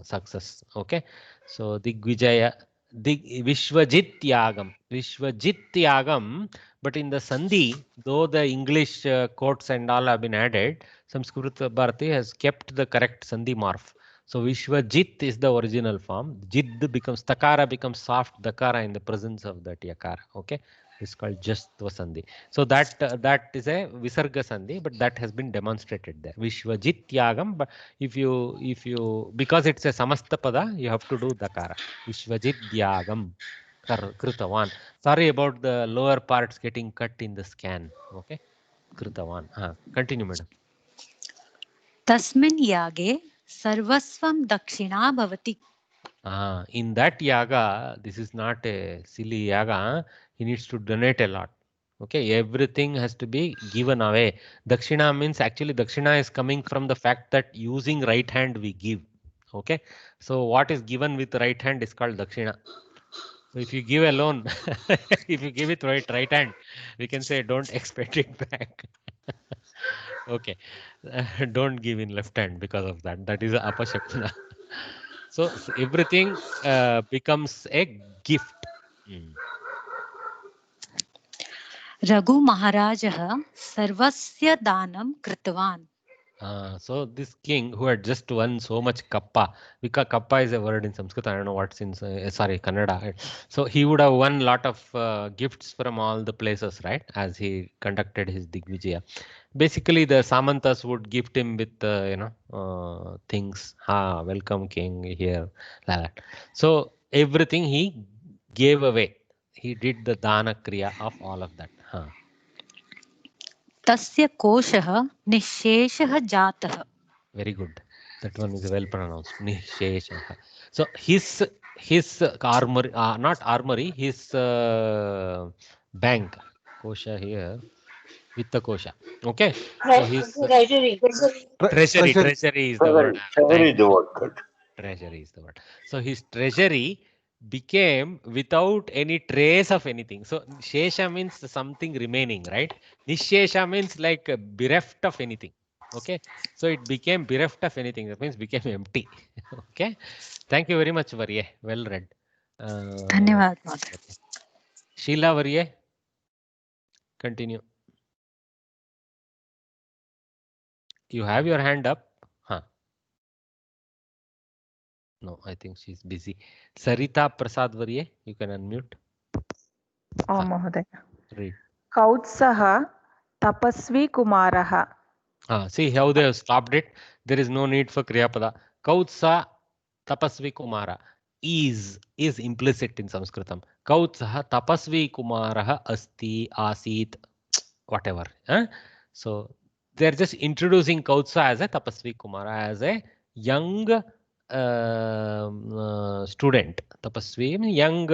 success. Okay, so Digvijaya, Vishwajit Yagam. Vishwajit Yagam, but in the Sandhi, though the English quotes and all have been added, Sanskrit Bharati has kept the correct Sandhi morph. So Vishwajit is the original form. Jid becomes, Takara becomes soft Dakara in the presence of that Yakara. Okay, it's called Jastva Sandhi. So that is a Visarga Sandhi, but that has been demonstrated there. Vishwajit Yagam, but if you because it's a Samasta Pada, you have to do Dakara. Vishwajit Yagam Kritavan. Sorry about the lower parts getting cut in the scan. Okay, Kritavan. Continue, madam. Tasmin Yage Sarvasvam Dakshina Bhavati. In that yaga, this is not a silly yaga. He needs to donate a lot. Okay, everything has to be given away. Dakshina means actually Dakshina is coming from the fact that using right hand we give. Okay, so what is given with right hand is called Dakshina. So if you give a loan, if you give it right hand, we can say don't expect it back. Okay, don't give in left hand because of that. That is a apashakuna. So everything becomes a gift. Raghu महाराजः सर्वस्य दानं कृतवान्. So this king who had just won so much kappa, because kappa is a word in Sanskrit, I don't know what's in, sorry, Kannada. So he would have won a lot of gifts from all the places, right? As he conducted his Digvijaya. Basically, the Samantas would gift him with, things. Welcome king here, like that. So everything he gave away. He did the Dana Kriya of all of that. तस्य कोशः निःशेषः जातः. Very good. That one is well pronounced. Nisheshaha. So his armory, not armory, his bank, kosha here, vitta kosha. Okay. So his treasury is the word. Treasury is the word. Treasury is the word. So his treasury became without any trace of anything. So shesha means something remaining, right? Nishesha means like bereft of anything. Okay, so it became bereft of anything. That means became empty. Okay, thank you very much, Varye. Well read. धन्यवाद महोदय. Sheila Varye, continue. You have your hand up. No, I think she's busy. Sarita Prasad Varye, you can unmute. महोदय. Read. कौत्सः tapasvi kumaraha. See how they have stopped it. There is no need for Kriyapada. Kautsa tapasvi kumara is implicit in Sanskritam. Kautsaha tapasvi kumaraha asti asit whatever. So they are just introducing Kautsa as a tapasvi kumara, as a young student. Tapasvi means young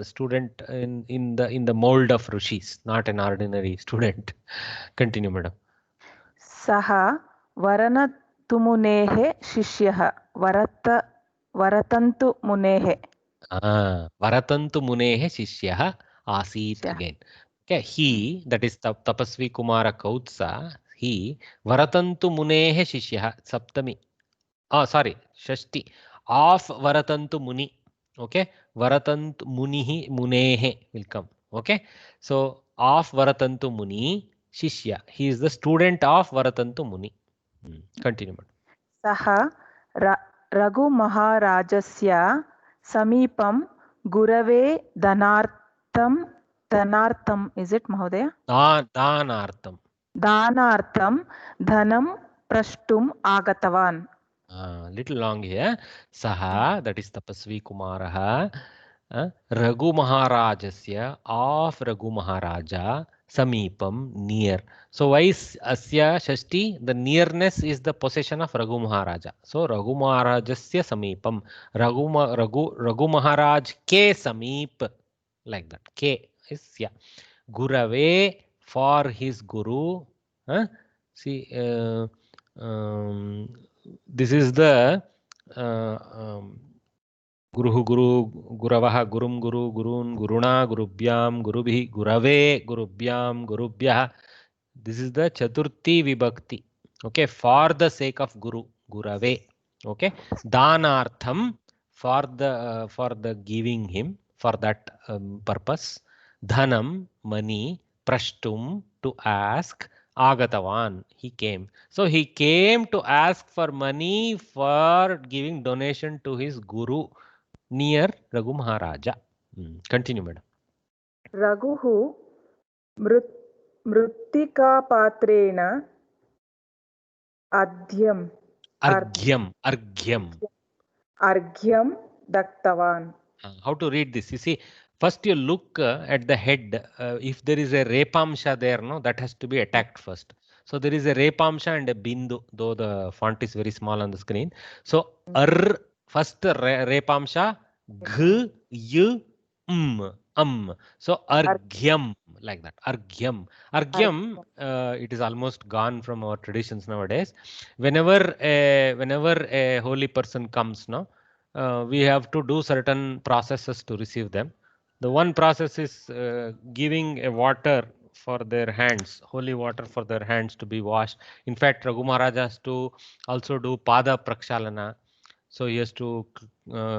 student in the mold of rishis, not an ordinary student. Continue, madam. सः वरनतुमुनेः शिष्यः. Varatantu मुनेः. Varatantu munehe shishyaha asit again. Okay, he, that is Tapasvi Kumara Kautsa, he Varatantu munehe shishyaha saptami. Sorry, Shashti. Of Varatantu Muni. Okay, Varatantu Munihi Munehe will come. Okay, so of Varatantu Muni Shishya. He is the student of Varatantu Muni. Continue. सः रघु महाराजस्य समीपं गुरवे धनार्थम is it महोदय? दानार्थम धनं प्रष्टुम आगतवान्. Little long here. Saha, that is Tapasvi Kumaraha, Raghu Maharajasya, of Raghu Maharaja, Samipam, near. So why is Asya Shashti? The nearness is the possession of Raghu Maharaja. So Raghu Maharajasya Samipam, Raghu Maharaj Ke Samip, like that. Ke is Sya. Gurave, for his Guru. See, this is the Guravaha, Gurum Guru, Gurun, Guruna, Gurubhyam, Gurubhi, Gurave, Gurubhyam, Gurubhyaha. This is the Chaturthi Vibhakti. Okay, for the sake of Guru, Gurave. Okay, Danartham, for the giving him, for that purpose. Dhanam, money. Prashtum, to ask. Agatavan, he came. So he came to ask for money for giving donation to his guru near Raghu Maharaja. Continue, madam. Raghuhu mrittika patrena argyam daktavan. How to read this? You see, first you look at the head. If there is a repamsha there, no, that has to be attacked first. So there is a repamsha and a bindu, though the font is very small on the screen. So first repamsha, g, y, So arghyam, like that. Arghyam. It is almost gone from our traditions nowadays. Whenever a holy person comes, no, we have to do certain processes to receive them. The one process is giving a water for their hands, holy water for their hands to be washed. In fact, Raghu Maharaj has to also do pada prakshalana. So he has to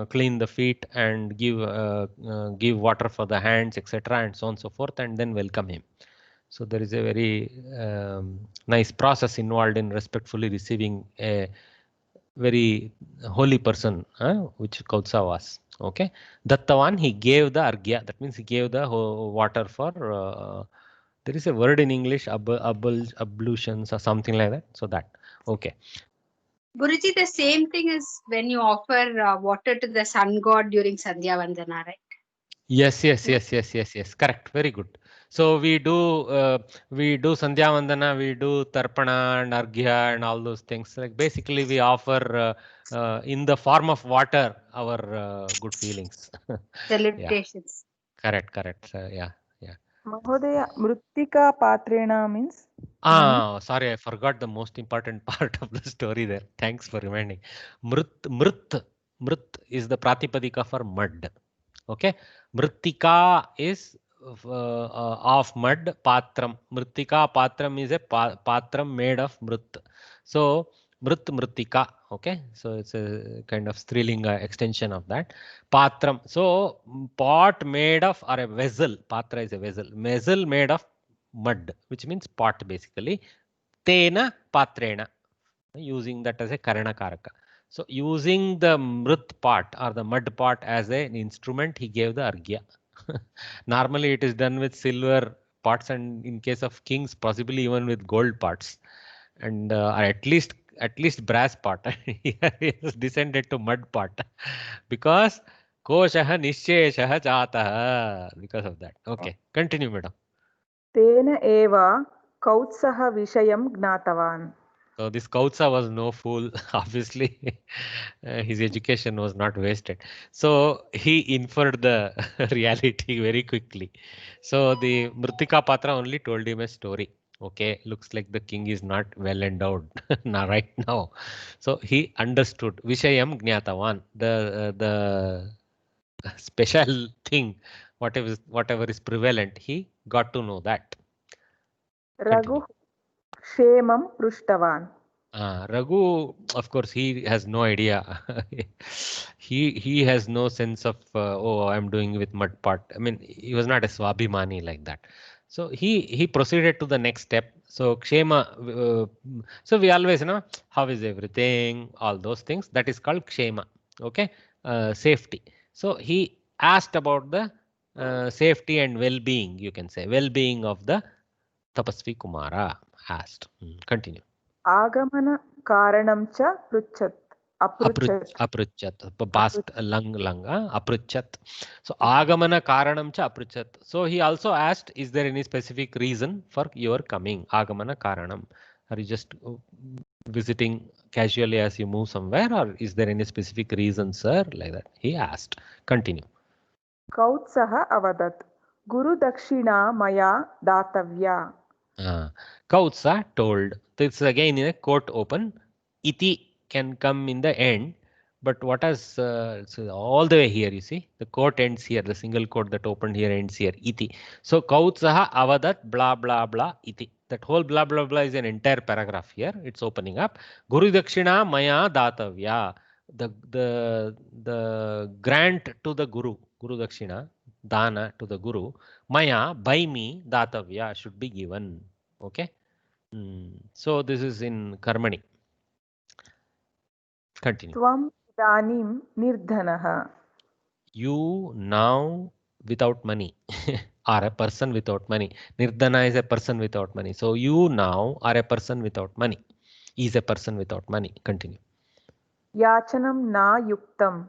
clean the feet and give water for the hands, etc., and so on and so forth, and then welcome him. So there is a very nice process involved in respectfully receiving a very holy person, which Kautsa was. Okay, Dattavan, he gave the argya. That means he gave the water for. There is a word in English, ablutions or something like that. So that. Okay. Guruji, the same thing is when you offer water to the sun god during Sandhya Vandana, right? Yes. Correct. Very good. So we do Sandhya Vandana, we do Tarpana and Arghya and all those things. Like basically, we offer in the form of water our good feelings. Salutations. Yeah. Correct. Yeah. Mahodaya, Mrittika Patrena means? Sorry, I forgot the most important part of the story there. Thanks for reminding. Mrit is the Pratipadika for mud. Okay, Mrittika is of mud. Patram, Mrittika Patram is a patram made of mrit. So Mrittika. Okay, so it's a kind of strilinga extension of that. Patram. So pot made of, or a vessel. Patra is a vessel. Vessel made of mud, which means pot basically. Tena patrena, using that as a karana karaka. So using the mrit pot or the mud pot as an instrument, he gave the argya. Normally it is done with silver pots, and in case of kings, possibly even with gold pots, and or at least brass pot. He has descended to mud pot because koshaha nishcheshah jatah, because of that. Okay, continue, madam. Tena eva Kautsaha Vishayam Gnatavan. So this Kautsa was no fool. Obviously, his education was not wasted. So he inferred the reality very quickly. So the Mritika Patra only told him a story. Okay, looks like the king is not well endowed now, right now. So he understood Vishayam Gnatavan, the special thing, whatever is prevalent. He got to know that. Raghu Kshemam Prushtavan. Raghu, of course, he has no idea. he has no sense of I'm doing with mud pot. I mean, he was not a swabhimani like that. So he proceeded to the next step. So Kshema. So we always know how is everything, all those things. That is called Kshema. Okay, safety. So he asked about the safety and well-being. You can say well-being of the Tapasvi Kumara. Asked. Continue. Agamana Karanam cha Pruchat. Apruchat. Past langa. Apruchat. So agamana karanam cha apruchat. So he also asked, is there any specific reason for your coming? Agamana karanam. Are you just visiting casually as you move somewhere, or is there any specific reason, sir? Like that. He asked. Continue. Kautsaha Avadat. Guru Dakshina Maya Datavya. Kautsa told. This is again in a quote open. Iti can come in the end, but what has so all the way here, you see, the quote ends here, the single quote that opened here ends here, iti. So Kautsaha avadat blah blah blah iti. That whole blah blah blah is an entire paragraph here. It's opening up. Guru Dakshina Maya Datavya. The grant to the Guru Dakshina, Dana to the Guru, Maya by me Datavya should be given. Okay. So this is in Karmani. Continue. Tvam idanim nirdhanaha. You now without money are a person without money. Nirdhana is a person without money. So you now are a person without money. Is a person without money. Continue. Yachanam na yuktam.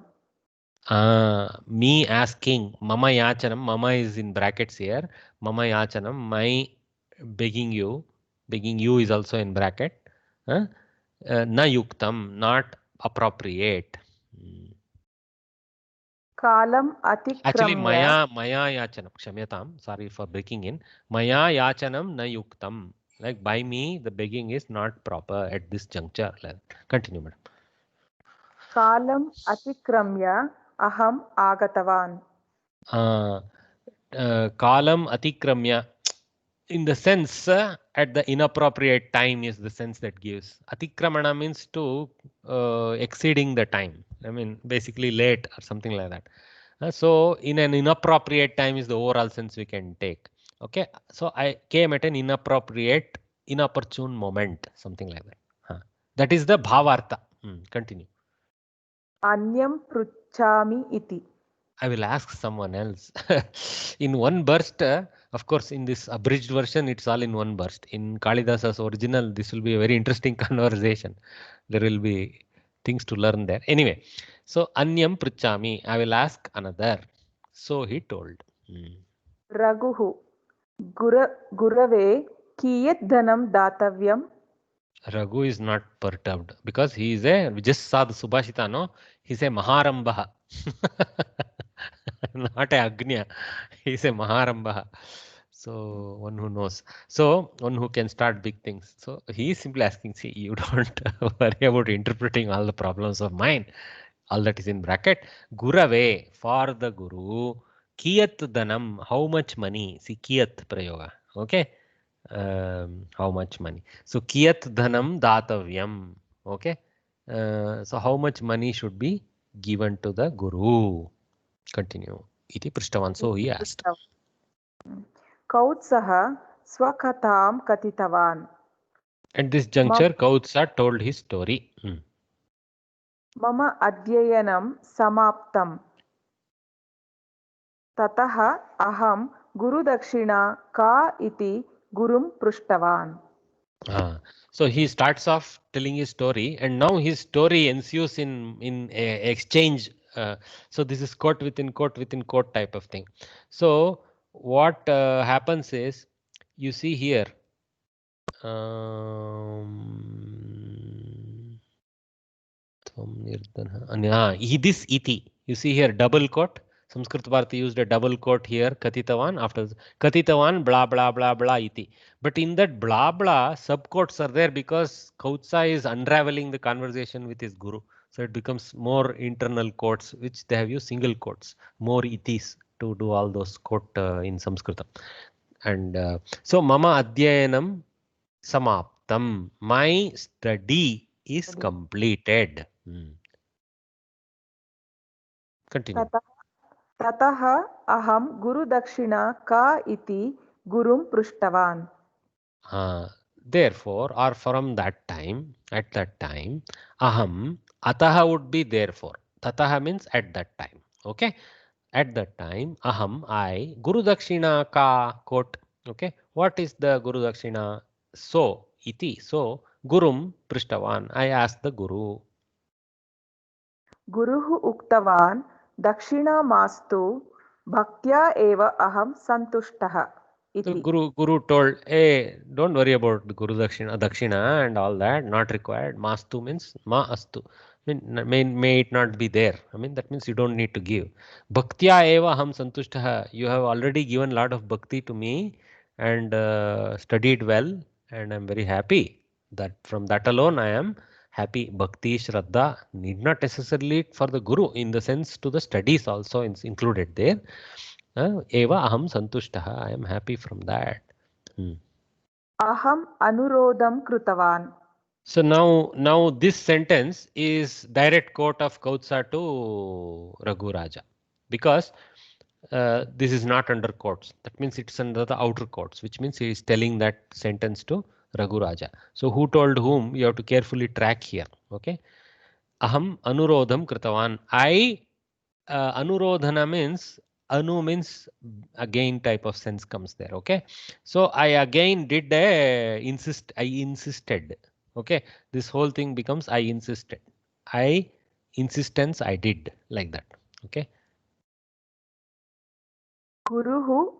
Me asking. Mama yachanam. Mama is in brackets here. Mama yachanam. My begging you. Begging you is also in bracket. Na yuktam. Not appropriate. Column Actually, अतिक्रम्य maya yachanam. Kshamyatam. Sorry for breaking in. Maya yachanam na yuktam. Like by me, the begging is not proper at this juncture. Continue, madam. कालम् अतिक्रम्य अहम् आगतवान्. Kalam atikramya. In the sense, at the inappropriate time is the sense that gives. Atikramana means to exceeding the time. I mean, basically late or something like that. So in an inappropriate time is the overall sense we can take. Okay. So I came at an inappropriate, inopportune moment, something like that. That is the bhavartha. Continue. अन्यं पृच्छामि इति. I will ask someone else. In one burst, of course, in this abridged version, it's all in one burst. In Kalidasa's original, this will be a very interesting conversation. There will be things to learn there. Anyway, so Anyam Prichami, I will ask another. So he told. रघुः गुरवे कियत् धनं दातव्यम्. Raghu is not perturbed because he is we just saw the Subhashita, no? He's a Maharambha. Not a Agnya. He's a Maharambha. So one who knows. So one who can start big things. So he is simply asking, see, you don't worry about interpreting all the problems of mine. All that is in bracket. Gurave, for the Guru. Kiyat Danam, how much money? See, Kiyat Prayoga. Okay. How much money? So Kiyat Dhanam Datavyam. Okay. So how much money should be given to the Guru? Continue. Iti Prishtavan. So he asked. कौत्सः स्वकथां कथितवान्. At this juncture, Kautsa told his story. मम अध्ययनं समाप्तं. ततः अहं गुरुदक्षिणा का इति गुरुं पृष्टवान्. So he starts off telling his story, and now his story ensues in a exchange. So this is quote within quote type of thing. So what happens is, you see here. This iti. You see here double quote. Sanskrit Bharati used a double quote here. Katitavan, after Katitavan, blah blah blah blah iti. But in that blah blah, subquotes are there because Kautsa is unraveling the conversation with his guru. So it becomes more internal quotes, which they have used single quotes, more itis to do all those quote in Sanskrit. And so Mama Adhyayanam Samaptam. My study is completed. Continue. ततः अहं गुरुदक्षिणा का इति गुरुं पृष्टवान्. Therefore, or from that time, at that time, aham, ataha would be therefore. Tataha means at that time. Okay. At that time, aham, I, Guru Dakshina ka, quote. Okay. What is the Guru Dakshina? So, iti. So, Gurum Prishtavan. I asked the Guru. गुरुः उक्तवान् दक्षिणा मास्तु भक्त्या एव अहं सन्तुष्टः. So Guru told, hey, don't worry about the Guru Dakshina and all that, not required. Mastu means ma astu. May it not be there. I mean, that means you don't need to give. Bhaktya eva ham santushtaha. You have already given a lot of bhakti to me and studied well, and I'm very happy. That from that alone I am happy. Bhakti, Shraddha need not necessarily for the Guru, in the sense to the studies also included there. Eva aham santushtaha. I am happy from that. Aham anurodham krutavan. So now this sentence is direct quote of Kautsa to Raghu Raja, because this is not under quotes. That means it's under the outer quotes, which means he is telling that sentence to Raghu Raja. So who told whom, you have to carefully track here. Okay. Aham anurodham kritavan. I anurodhana means, anu means again type of sense comes there. Okay. So I again did I insisted. Okay. This whole thing becomes I insisted. I insistence I did, like that. Okay. Guruhu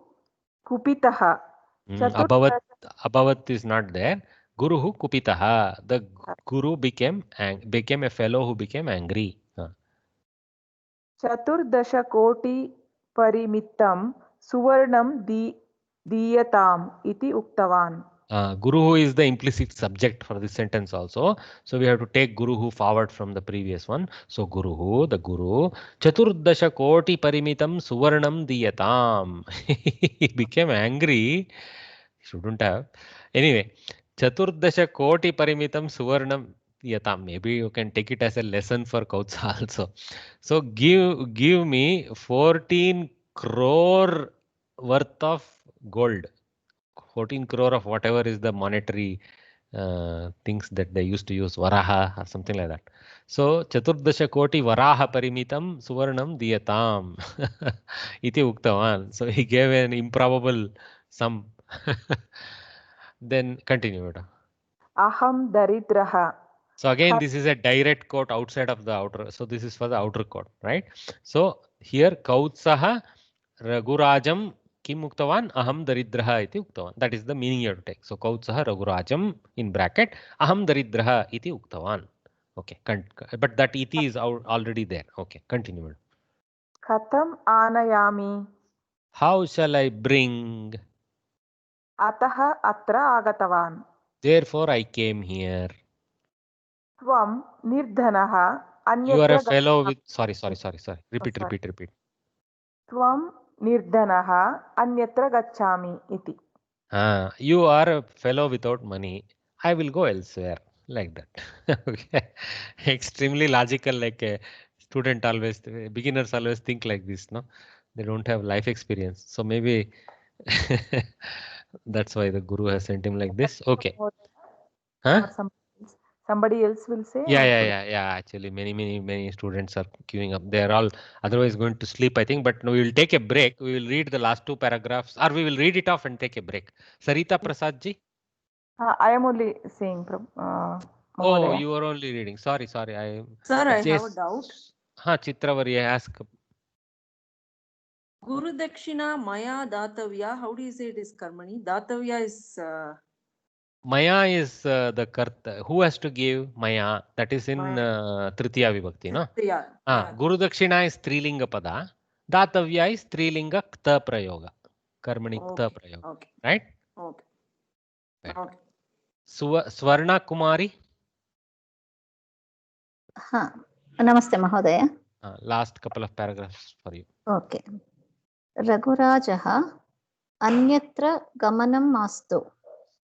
kupitaha. Abhavat is not there. Guruhu kupitaha. The Guru became a fellow who became angry. चतुर्दशकोटिपरिमितं सुवर्णं दीयताम् इति उक्तवान्. Guruhu is the implicit subject for this sentence also. So we have to take Guruhu forward from the previous one. So Guruhu, the Guru, Chaturdasha Koti Parimitam Suvarnam Diyatam. He became angry. Shouldn't have. Anyway, Chaturdasha Koti Parimitam Suvarnam Diyatam. Maybe you can take it as a lesson for Kautsa also. So give me 14 crore worth of gold. 14 crore of whatever is the monetary things that they used to use, varaha or something like that. So Chaturdasha Koti Varaha Parimitam Suvarnam Diyatam iti uktavan. So he gave an improbable sum. Then continue, madam. Aham daridraha. So again, this is a direct quote outside of the outer. So this is for the outer quote, right? So here Kautsaha Ragurajam Kim uktavan aham daridraha iti uktavan. That is the meaning you have to take. So Kautsaha Ragurajam in bracket aham daridraha iti uktavan. Okay, but that iti is already there. Okay, continue. Katham anayami. How shall I bring? Ataha atra agatavan. Therefore I came here. Tvam nirdhanaha anyatra. You are a fellow with. Sorry. Repeat. Tvam nirdhanaha anyatra gacchami iti. You are a fellow without money. I will go elsewhere. Like that. Okay. Extremely logical, like a student always, beginners always think like this, no? They don't have life experience. So maybe that's why the Guru has sent him like this. Okay. Huh? Somebody else will say? Yeah. Actually, many students are queuing up. They are all otherwise going to sleep, I think. But no, we will take a break. We will read the last two paragraphs, or we will read it off and take a break. Sarita Prasad ji? I am only saying. Oh, you are only reading. Sorry. Sir, I have a doubt. Chitravari, ask. Guru Dakshina Maya Datavya. How do you say it is Karmani? Datavya is. Maya is the karta. Who has to give Maya? That is in Tritiya Vibhakti, no? Yeah. Guru Dakshina is Strilinga Pada. Datavya is Strilinga Kta Prayoga. Karmani Kta Prayoga. Okay. Right? Okay. Right. Okay. Swarna Kumari. Namaste Mahodaya. Last couple of paragraphs for you. Okay. Ragurajaha Anyatra Gamanam Mastu.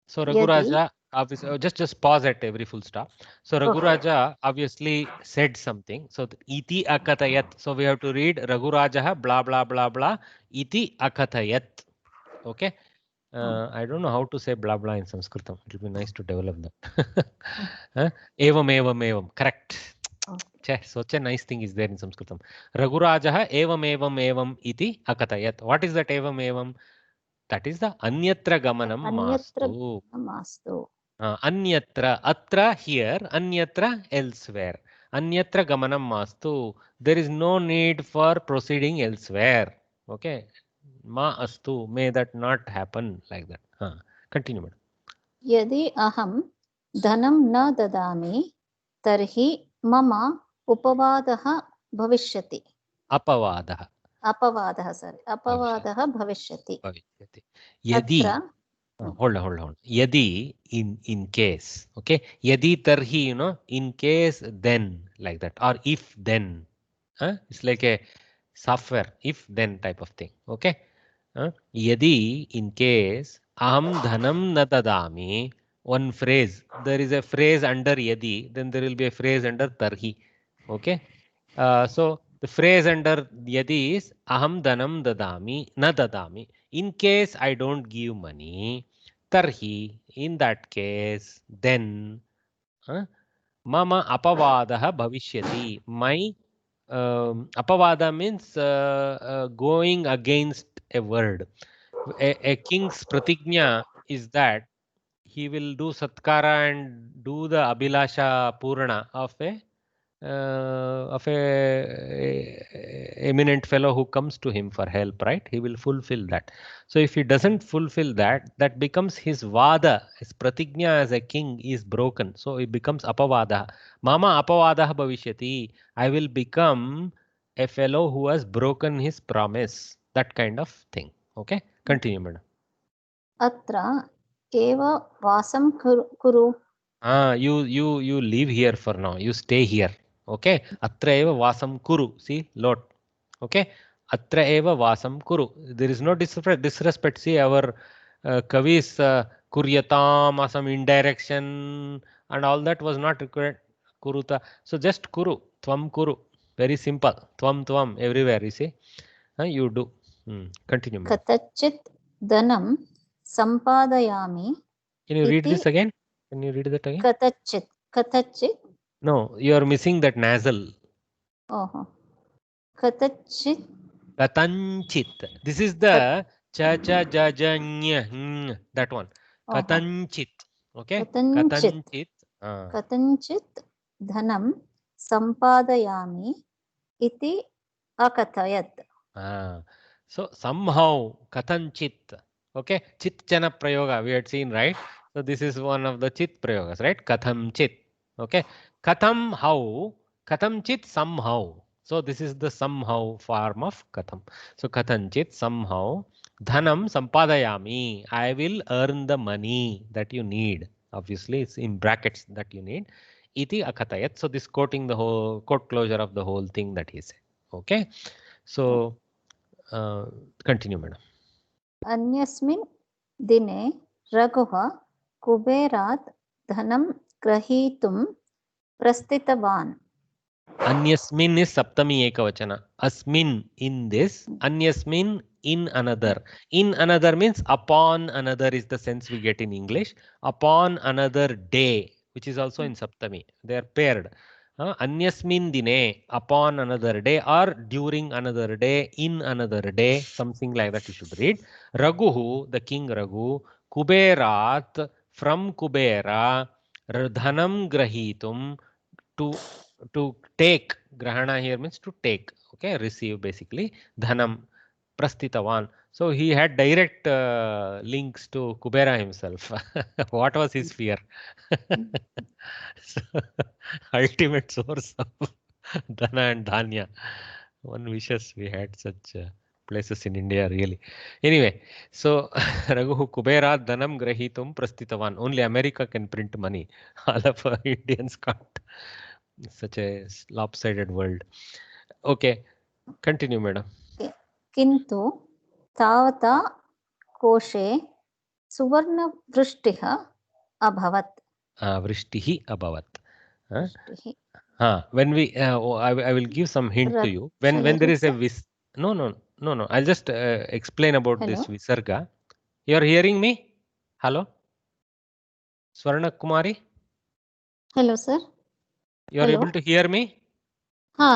So Raguraja, obviously, just pause at every full stop. So Raguraja obviously said something. So iti akatayat. So we have to read Ragurajaha blah blah blah blah iti akatayat. Okay. I don't know how to say blah blah in Sanskritam. It will be nice to develop that. Evam. Correct. Such a nice thing is there in Sanskritam. Ragurajaha evam iti akatayat. What is that evam? That is the anyatra gamanam mastu. Anyatra, atra here, anyatra elsewhere. Anyatra gamanam mastu. There is no need for proceeding elsewhere. Okay. Ma astu. May that not happen like that. Continue, madam. Yadi aham dhanam na dadami tarhi mama upavadaha bhavishyati. Apavadaha. Apavadaha bhavishyati. Yadi. Hold on. Yadi in case. Okay. Yadi tarhi, in case then, like that. Or if then. It's like a software if then type of thing. Okay. Yadi in case aham dhanam na dadami. One phrase. There is a phrase under yadi. Then there will be a phrase under tarhi. Okay. So the phrase under yadi is aham dhanam dadami na dadami. In case I don't give money, tarhi, in that case, then mama apavadaha bhavishyati. My apavada means going against a word. A king's pratignya is that he will do satkara and do the abhilasha purana of a eminent fellow who comes to him for help, right? He will fulfill that. So if he doesn't fulfill that, that becomes his vada, his pratignya as a king is broken. So it becomes apavada. Mama apavada bhavishyati. I will become a fellow who has broken his promise. That kind of thing. Okay, continue, madam. Atra eva vasam kuru. You live here for now. You stay here. Okay. Atra eva vasam kuru. See, lot. Okay. Atra eva vasam kuru. There is no disrespect. See, our Kavi's kuryatam, some indirection and all that was not required. Kuruta. So just kuru. Tvam kuru. Very simple. Tvam everywhere. You see. You do. Continue. Katachit dhanam sampadayami. Can you read this again? Can you read that again? Katachit. No, you are missing that nasal. Oh. Katachit. Katanchit. This is the cha ja ja nya. That one. Katanchit. Okay. Katanchit. Katanchit dhanam sampadayami iti akatayat. So somehow katanchit. Okay. Chit chana prayoga we had seen, right? So this is one of the chit prayogas, right? Katham chit. Okay. Katham how. Katham chit somehow. So this is the somehow form of katham. So kathanchit somehow. Dhanam sampadayami. I will earn the money that you need. Obviously, it's in brackets that you need. Iti akatayat. So this quoting the whole quote closure of the whole thing that he said. Okay. So continue, madam. Anyasmin dine Raghuha kuberat dhanam grahitum prastitavan. Anyasmin is saptami ekavachana. Asmin in this, anyasmin in another. In another means upon another is the sense we get in English. Upon another day, which is also in saptami. They are paired. Anyasmin dine, upon another day, or during another day, in another day, something like that you should read. Raghuhu, the king Raghu, Kuberat, from Kubera, dhanam grahitum, to take. Grahana here means to take. Okay, receive basically. Dhanam prastitavan. So he had direct links to Kubera himself. What was his fear? So, ultimate source of Dhana and Dhanya. One wishes we had such places in India, really. Anyway, so Raghu Kubera Dhanam Grahitum Prastitavan. Only America can print money. All of Indians can't. Such a lopsided world. Okay, continue, madam. Kintu tavata koshe suvarna vrishtiha abhavat. Vrishtihi abhavat. When we, I will give some hint to you. When there is a no. I'll just explain about this Visarga. You are hearing me? Hello, Swarna Kumari. Hello, sir. You are able to hear me?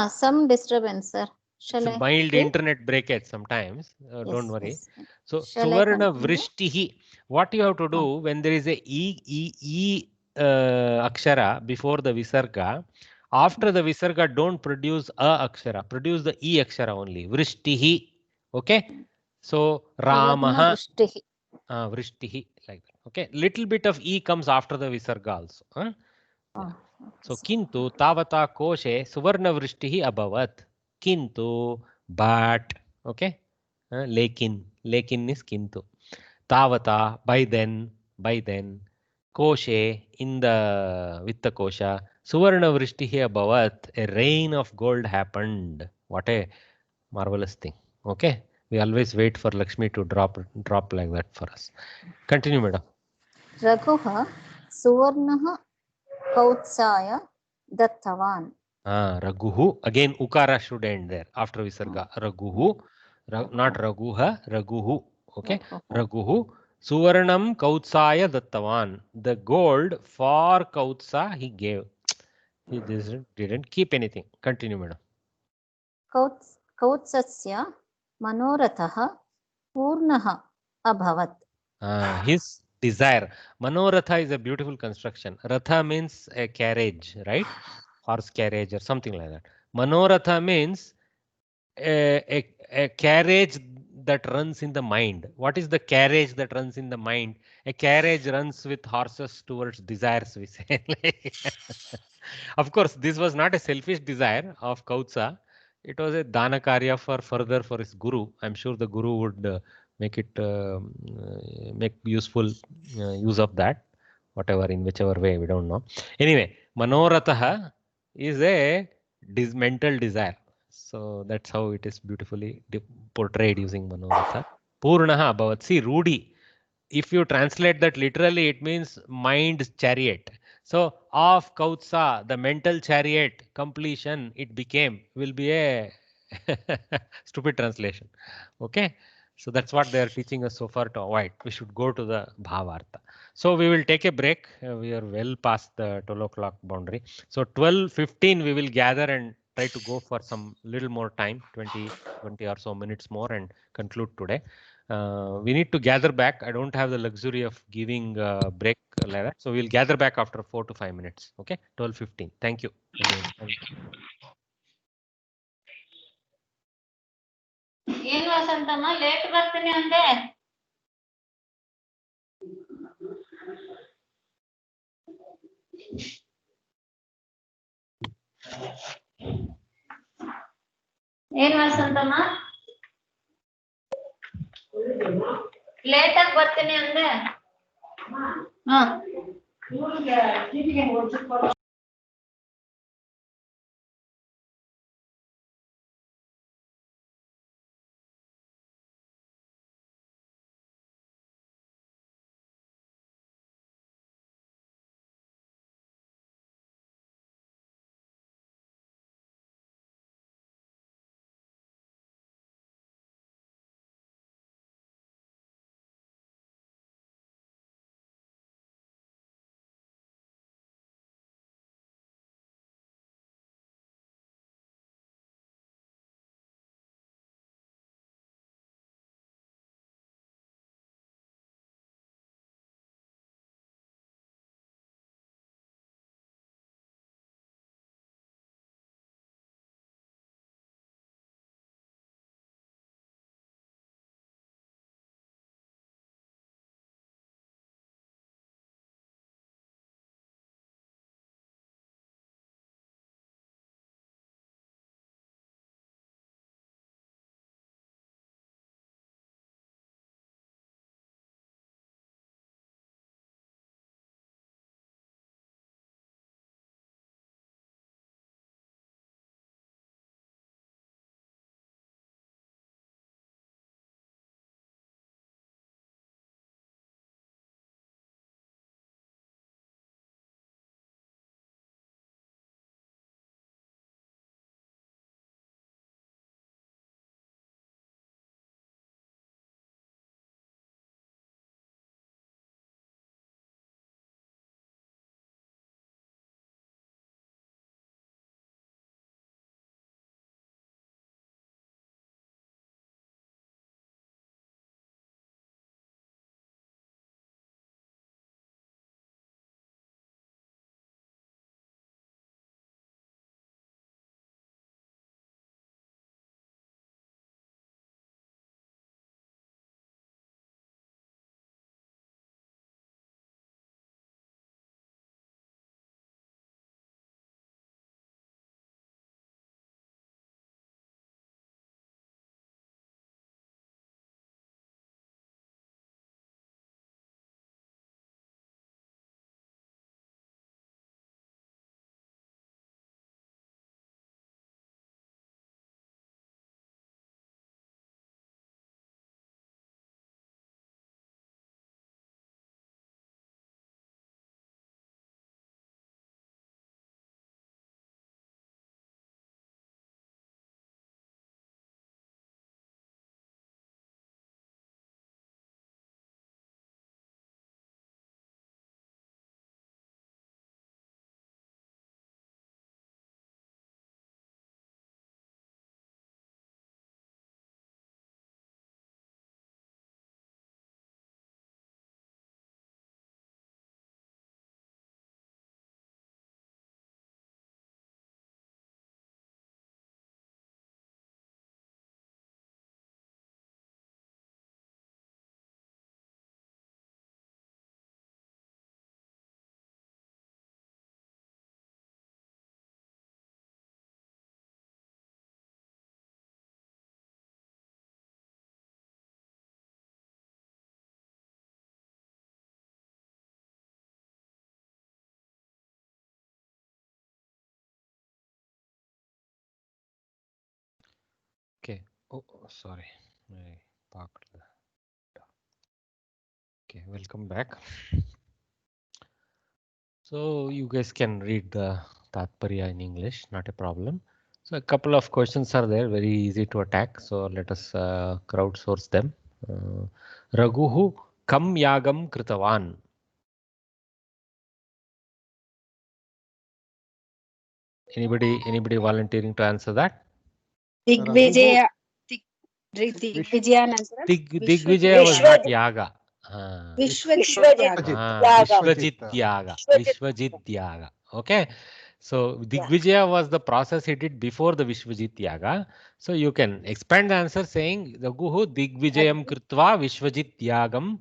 Some disturbance, sir. It's a mild internet breakage sometimes. Don't worry. Yes. So Suvarna Vrishtihi. What you have to do when there is a E akshara before the Visarga, after the Visarga don't produce a akshara, produce the E akshara only. Vrishtihi. Okay. So Ramaha. Vrishtihi like that. Okay. Little bit of E comes after the Visarga also. So kintu tavata koshe suvarna vrishtihi abhavat. Kintu but okay. Lekin is kintu. Tavata by then koshe in the vitta kosha suvarna vrishtihi abhavat. A rain of gold happened. What a marvelous thing. Okay. We always wait for Lakshmi to drop like that for us. Continue, madam. Raghuha suvarnaha kautsaya dattavan. Raghuhu. Again, ukara should end there after Visarga. Raghuhu. Not Raghuha. Raghuhu. Okay. Raghuhu. Suvarnam kautsaya dattavan. The gold for kautsa he gave. He didn't keep anything. Continue, madam. Kautsasya manoratha purnaha abhavat. His desire. Manoratha is a beautiful construction. Ratha means a carriage, right? Horse carriage or something like that. Manoratha means a carriage that runs in the mind. What is the carriage that runs in the mind? A carriage runs with horses towards desires, we say. Of course, this was not a selfish desire of Kautsa. it was a dana karya for further for his guru. I'm sure the guru would make it make useful use of that, whatever in whichever way, we don't know. Anyway, manoratah is a mental desire. So that's how it is beautifully portrayed using manoratha. Purnaha bhavat. See, Rudi. If you translate that literally, it means mind's chariot. So of Kautsa, the mental chariot completion, it became, will be a stupid translation. Okay. So that's what they are teaching us so far to avoid. We should go to the Bhavartha. So we will take a break. We are well past the 12 o'clock boundary. So 12:15 we will gather and try to go for some little more time, 20 or so minutes more, and conclude today. We need to gather back. I don't have the luxury of giving a break like that. So we'll gather back after 4 to 5 minutes. Okay, 12:15. Thank you. ಏನ್ Vasanthamma late ಬರ್ತೀನಿ ಅಂದೆ. ಏನ್ Vasanthamma late ಆಗಿ ಬರ್ತೀನಿ ಅಂದೆ. ಹಾ Oh, sorry. I parked the... Okay, welcome back. So you guys can read the Tatparya in English, not a problem. So a couple of questions are there, very easy to attack. So let us crowdsource them. Raguhu kam yagam kritavan. Anybody volunteering to answer that? Digvijaya. Digvijayanantara. Digvijaya was not yaga. Vishwajit. Vishwajit yaga. Vishwajit yaga. Okay. So Digvijaya was the process he did before the Vishwajit yaga. So you can expand the answer saying Raguhu Digvijayam kritva Vishwajit yagam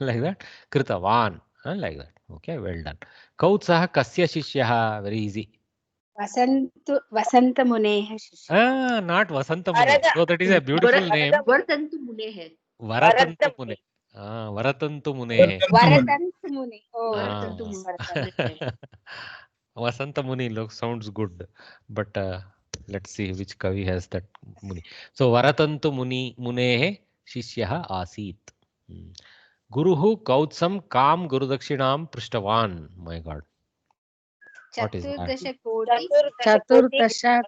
like that. Kritavan. Like that. Okay, well done. Kautsah kasya shishyaha. Very easy. Vasanta Muneha Shishya. Not Vasanta Mune. So that is a beautiful name. Varatantu Muneha. Varatantu Mune. Varatantu Mune. Varatantu Mune. Oh, Ah. Varatantu Mune. Vasanta Muni sounds good, but let's see which kavi has that Muni. So Varatantu Munehe Shishyaha Asit. Guruhu Kautsam Kam Gurudakshinam Prishtavan. My God. What is that? Chaturdasha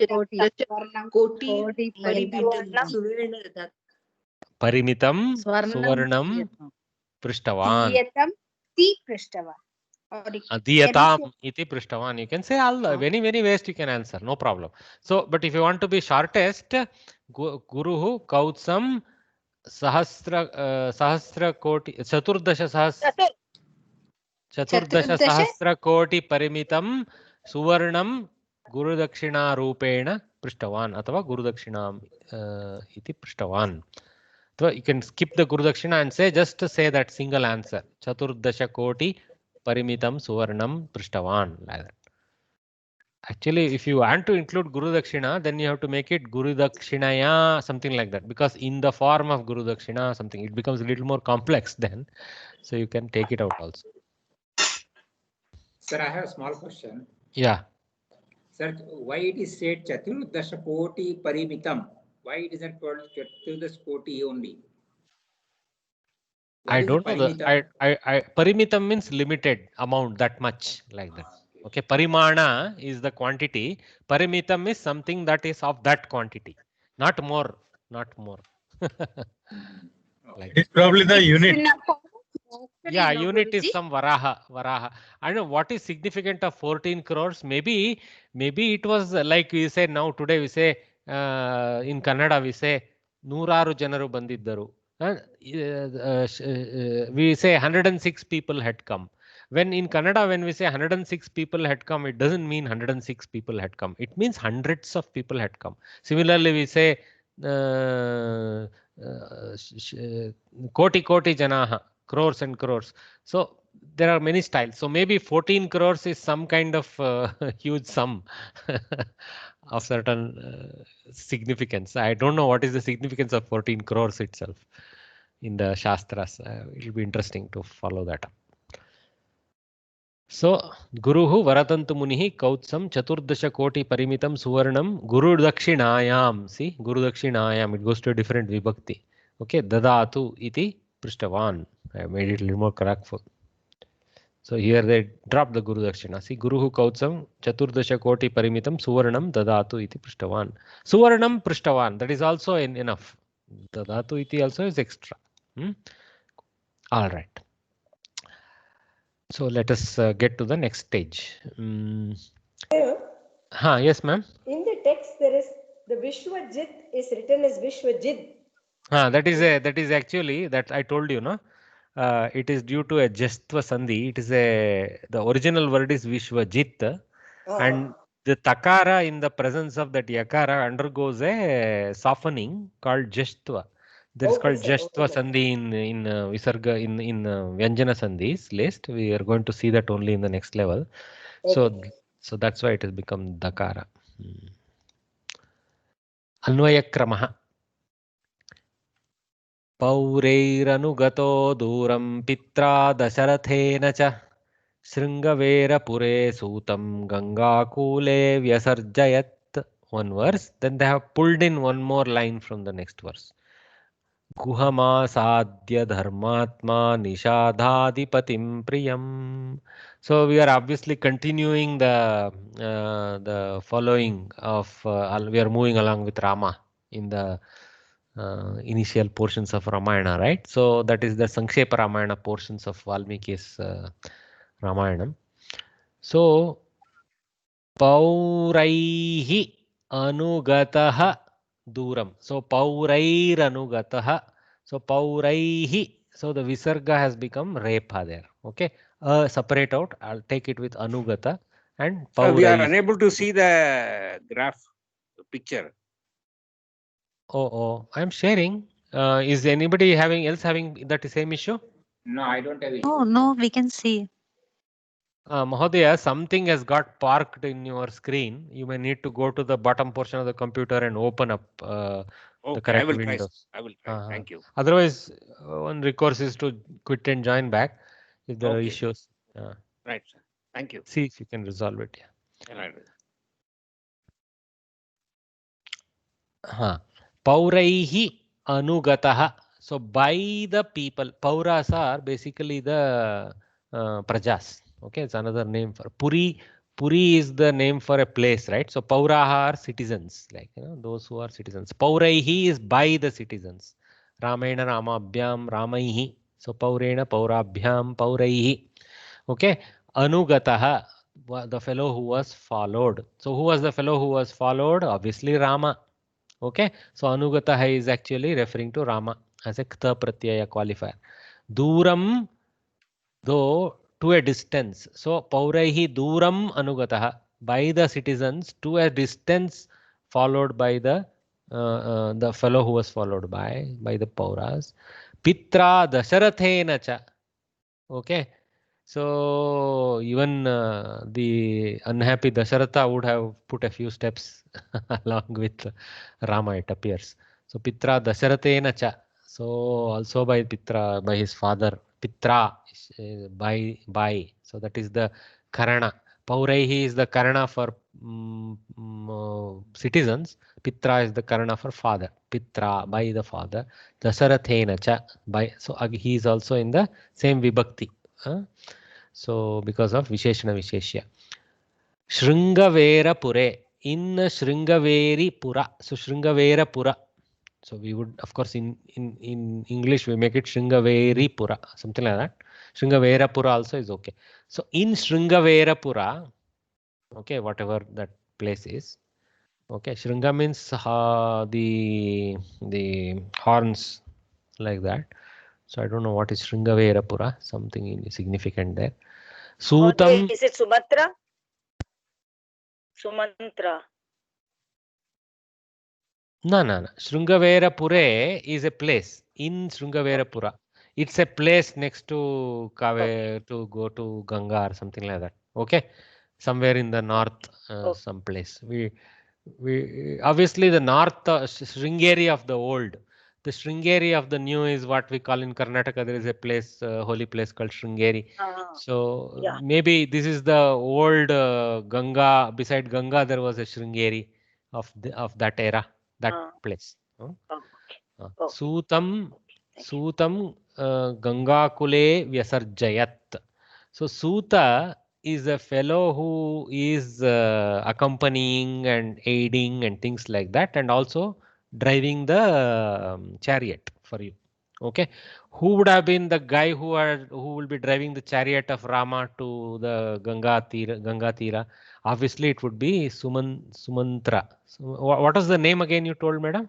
Koti Parimitam Suvarnam Prishtavan. Diyatam Ti Prishtavan. Diyatam iti Prishtavan. You can say all many ways you can answer, no problem. So, but if you want to be shortest, Guruhu Kautsam Sahasra Koti Chaturdasha Sahasra Koti Parimitam Suvarnam Gurudakshina Rupena Prishtavan Athava Gurudakshinam iti Prishtavan. So you can skip the Gurudakshina and say just say that single answer. Chaturdasha Koti Parimitam Suvarnam Prishtavan. Like that. Actually, if you want to include Guru Dakshina, then you have to make it Guru Dakshinaya, something like that. Because in the form of Guru Dakshina, something, it becomes a little more complex then. So you can take it out also. Sir, I have a small question. Yeah. Sir, why it is said Chaturdasha Koti Parimitam? Why it isn't called Chaturdasha Koti only? I don't know. Parimitam means limited amount, that much, like that. Okay, Parimana is the quantity. Parimitam is something that is of that quantity. Not more. Not more. Like it's probably the unit. Yeah, unit is some Varaha. I know what is significant of 14 crores. Maybe it was like we say now, today we say in Kannada we say Nuraru Janaru Bandiddaru. We say 106 people had come. When in Kannada, when we say 106 people had come, it doesn't mean 106 people had come. It means hundreds of people had come. Similarly, we say Koti Janaha, crores and crores. So there are many styles. So maybe 14 crores is some kind of huge sum of certain significance. I don't know what is the significance of 14 crores itself in the Shastras. It will be interesting to follow that up. So, Guruhu Varatantu Munihi Kautsam Chaturdasha Koti Parimitam Suvarnam Guru Dakshinayam. See, Guru Dakshinayam, it goes to a different vibhakti. Okay, Dadatu iti Prishtavan. I made it a little more correctful. So here they drop the Guru Dakshina. See, Guruhu Kautsam Chaturdasha Koti Parimitam Suvarnam Dadatu iti Prishtavan. Suvarnam Prishtavan, that is also enough. Dadatu iti also is extra. All right. So let us get to the next stage. Yes, ma'am. In the text, there is the Vishwajit is written as Vishwajit. That is actually that I told you, no. It is due to a Jastva Sandhi. It is the original word is Vishwajit, and the Takara in the presence of that Yakara undergoes a softening called Jastva. That is called Jastva Sandhi in Visarga in Vyanjana Sandhis list. We are going to see that only in the next level. Okay. So that's why it has become Dakara. Anvaya Kramaha. Paurairanugато duram pitra dasarathena cha Sringavera pure sutam ganga kule vyasarjayat. one verse, then they have pulled in one more line from the next verse. Guhamasadya dharmatma nishadhadipatim priyam. So we are obviously continuing the following of we are moving along with Rama in the initial portions of Ramayana, right? So that is the Sankshepa Ramayana portions of Valmiki's Ramayanam. So Pauraihi anugataha duram. So Paurair anugataha. So Pauraihi. So the Visarga has become Repa there. Okay. Separate out. I'll take it with Anugata and Pauraihi. We are unable to see the graph picture. Oh, I'm sharing. Is anybody else having that same issue? No, I don't have it. No, we can see. Mahodaya, something has got parked in your screen. You may need to go to the bottom portion of the computer and open up the correct windows. I will try. Thank you. Otherwise, one recourse is to quit and join back if there are issues. Right, sir. Thank you. See if you can resolve it. Right. Pauraihi anugataha. So by the people, Pauras are basically the prajas. Okay, it's another name for Puri. Puri is the name for a place, right? So Pauraha are citizens, like those who are citizens. Pauraihi is by the citizens. Ramayana Ramabhyam Ramaihi. So Paurena Paurabhyam Pauraihi. Okay, Anugataha, the fellow who was followed. So who was the fellow who was followed? Obviously Rama. Okay, so Anugataha is actually referring to Rama as a Kta Pratyaya qualifier. Duram, though, to a distance. So Pauraihi Duram Anugataha, by the citizens to a distance, followed by the fellow who was followed by the Pauras. Pitra Dasharathena cha. Okay, so even the unhappy Dasharatha would have put a few steps along with Rama, it appears. So Pitra Dasharatena cha. So also by Pitra, by his father. Pitra, by. So that is the Karana. Pauraihi is the Karana for citizens. Pitra is the Karana for father. Pitra, by the father. Dasarathena cha, by. So he is also in the same vibhakti. So because of Visheshana Visheshya. Shringavera Pure. In Shringaveri Pura. So Shringavera Pura. So we would, of course, in English, we make it Shringaveri Pura, something like that. Shringavera Pura also is okay. So in Shringavera Pura, okay, whatever that place is, okay, Shringa means the horns like that. So I don't know what is Shringavera Pura, something significant there. Sutam. Is it Sumatra? Sumantra. No. Shringavera Pure is a place in Shringavera Pura. It's a place next to Kave to go to Ganga or something like that. Okay, somewhere in the north, some place. We obviously the north Sringeri of the old. The Sringeri of the new is what we call in Karnataka. There is a place, holy place called Sringeri. So maybe this is the old Ganga. Beside Ganga, there was a Sringeri of that era. That place. Sutam Ganga Kule Vyasarjayat. So Suta is a fellow who is accompanying and aiding and things like that, and also driving the chariot for you. Okay, who would have been the guy who will be driving the chariot of Rama to the Ganga Tira? Obviously, it would be Sumantra. So, what was the name again you told, madam?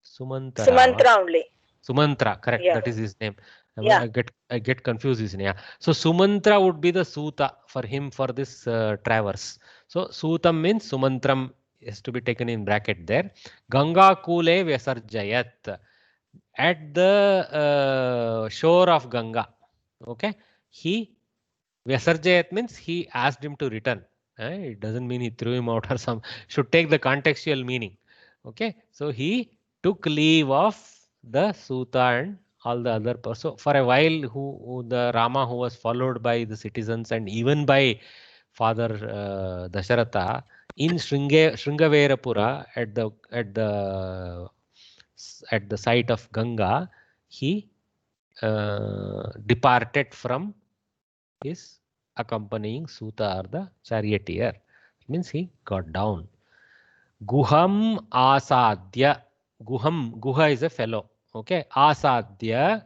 Sumantra only. Sumantra, correct. Yeah. That is his name. Yeah. I get confused his name. So Sumantra would be the Suta for him for this traverse. So Sutam means Sumantram is to be taken in bracket there. Ganga Kule Vyasarjayat. At the shore of Ganga. Okay. Vyasarjayat means he asked him to return. It doesn't mean he threw him out or some. Should take the contextual meaning. Okay. So he took leave of the Suta and all the other persons. So for a while, the Rama who was followed by the citizens and even by Father Dasharatha, in Shringaverapura at the site of Ganga, he departed from his accompanying Suta or the charioteer. It means he got down. Guham asadya. Guha is a fellow. Okay. Asadya,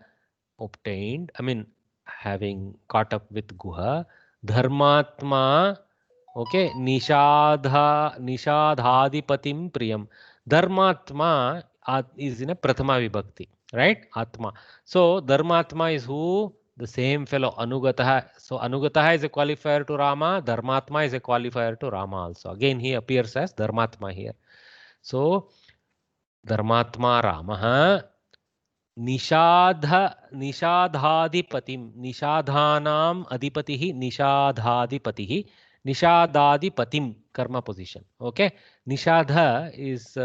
obtained. I mean, having caught up with Guha. Dharmatma. Okay. Nishadhadipatim priyam. Dharmatma is in a Prathama Vibhakti. Right? Atma. So, Dharmatma is who? The same fellow, Anugataha. So, Anugataha is a qualifier to Rama. Dharmatma is a qualifier to Rama also. Again, he appears as Dharmatma here. So, Dharmatma Ramaha Nishadhadipatim. Nishadhanam adipatihi Nishadhadipatihi. Nishadadipatim, karma position. Okay. Nishadha is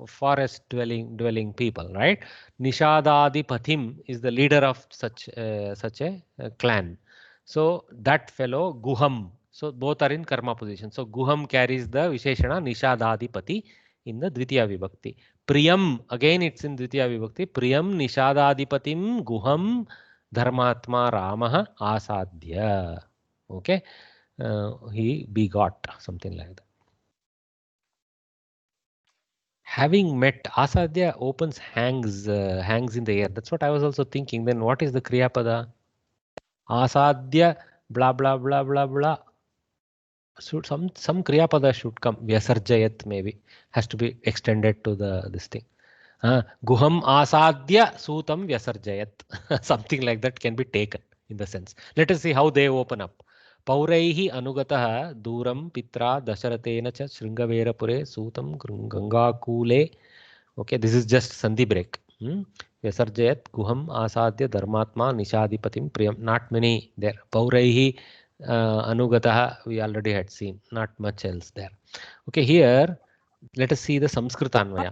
forest dwelling people, right? Nishadadipatim is the leader of such a clan. So that fellow Guham. So both are in karma position. So Guham carries the Visheshana Nishadadipati in the Dvitiya Vibhakti. Priyam, again it's in Dvitiya Vibhakti. Priyam Nishadadipatim Guham Dharmatma Ramaha Asadhya. Okay. He begot, something like that. Having met, Asadhya opens, hangs in the air. That's what I was also thinking. Then what is the Kriya Pada? Asadhya, blah, blah, blah, blah, blah. Should some Kriya Pada should come. Vyasarjayat maybe. Has to be extended to this thing. Guham Asadhya Sutam Vyasarjayat. Something like that can be taken in the sense. Let us see how they open up. Pauraihi Anugataha Duram Pitra Dasharatena cha Shringaverapure Sutam Gangakule. Okay, this is just Sandhi break. Vyasarjayat Guham Asadhya Dharmatma Nishadipatim Priyam. Not many there. Pauraihi Anugataha we already had seen. Not much else there. Okay, here let us see the Samskritanvaya.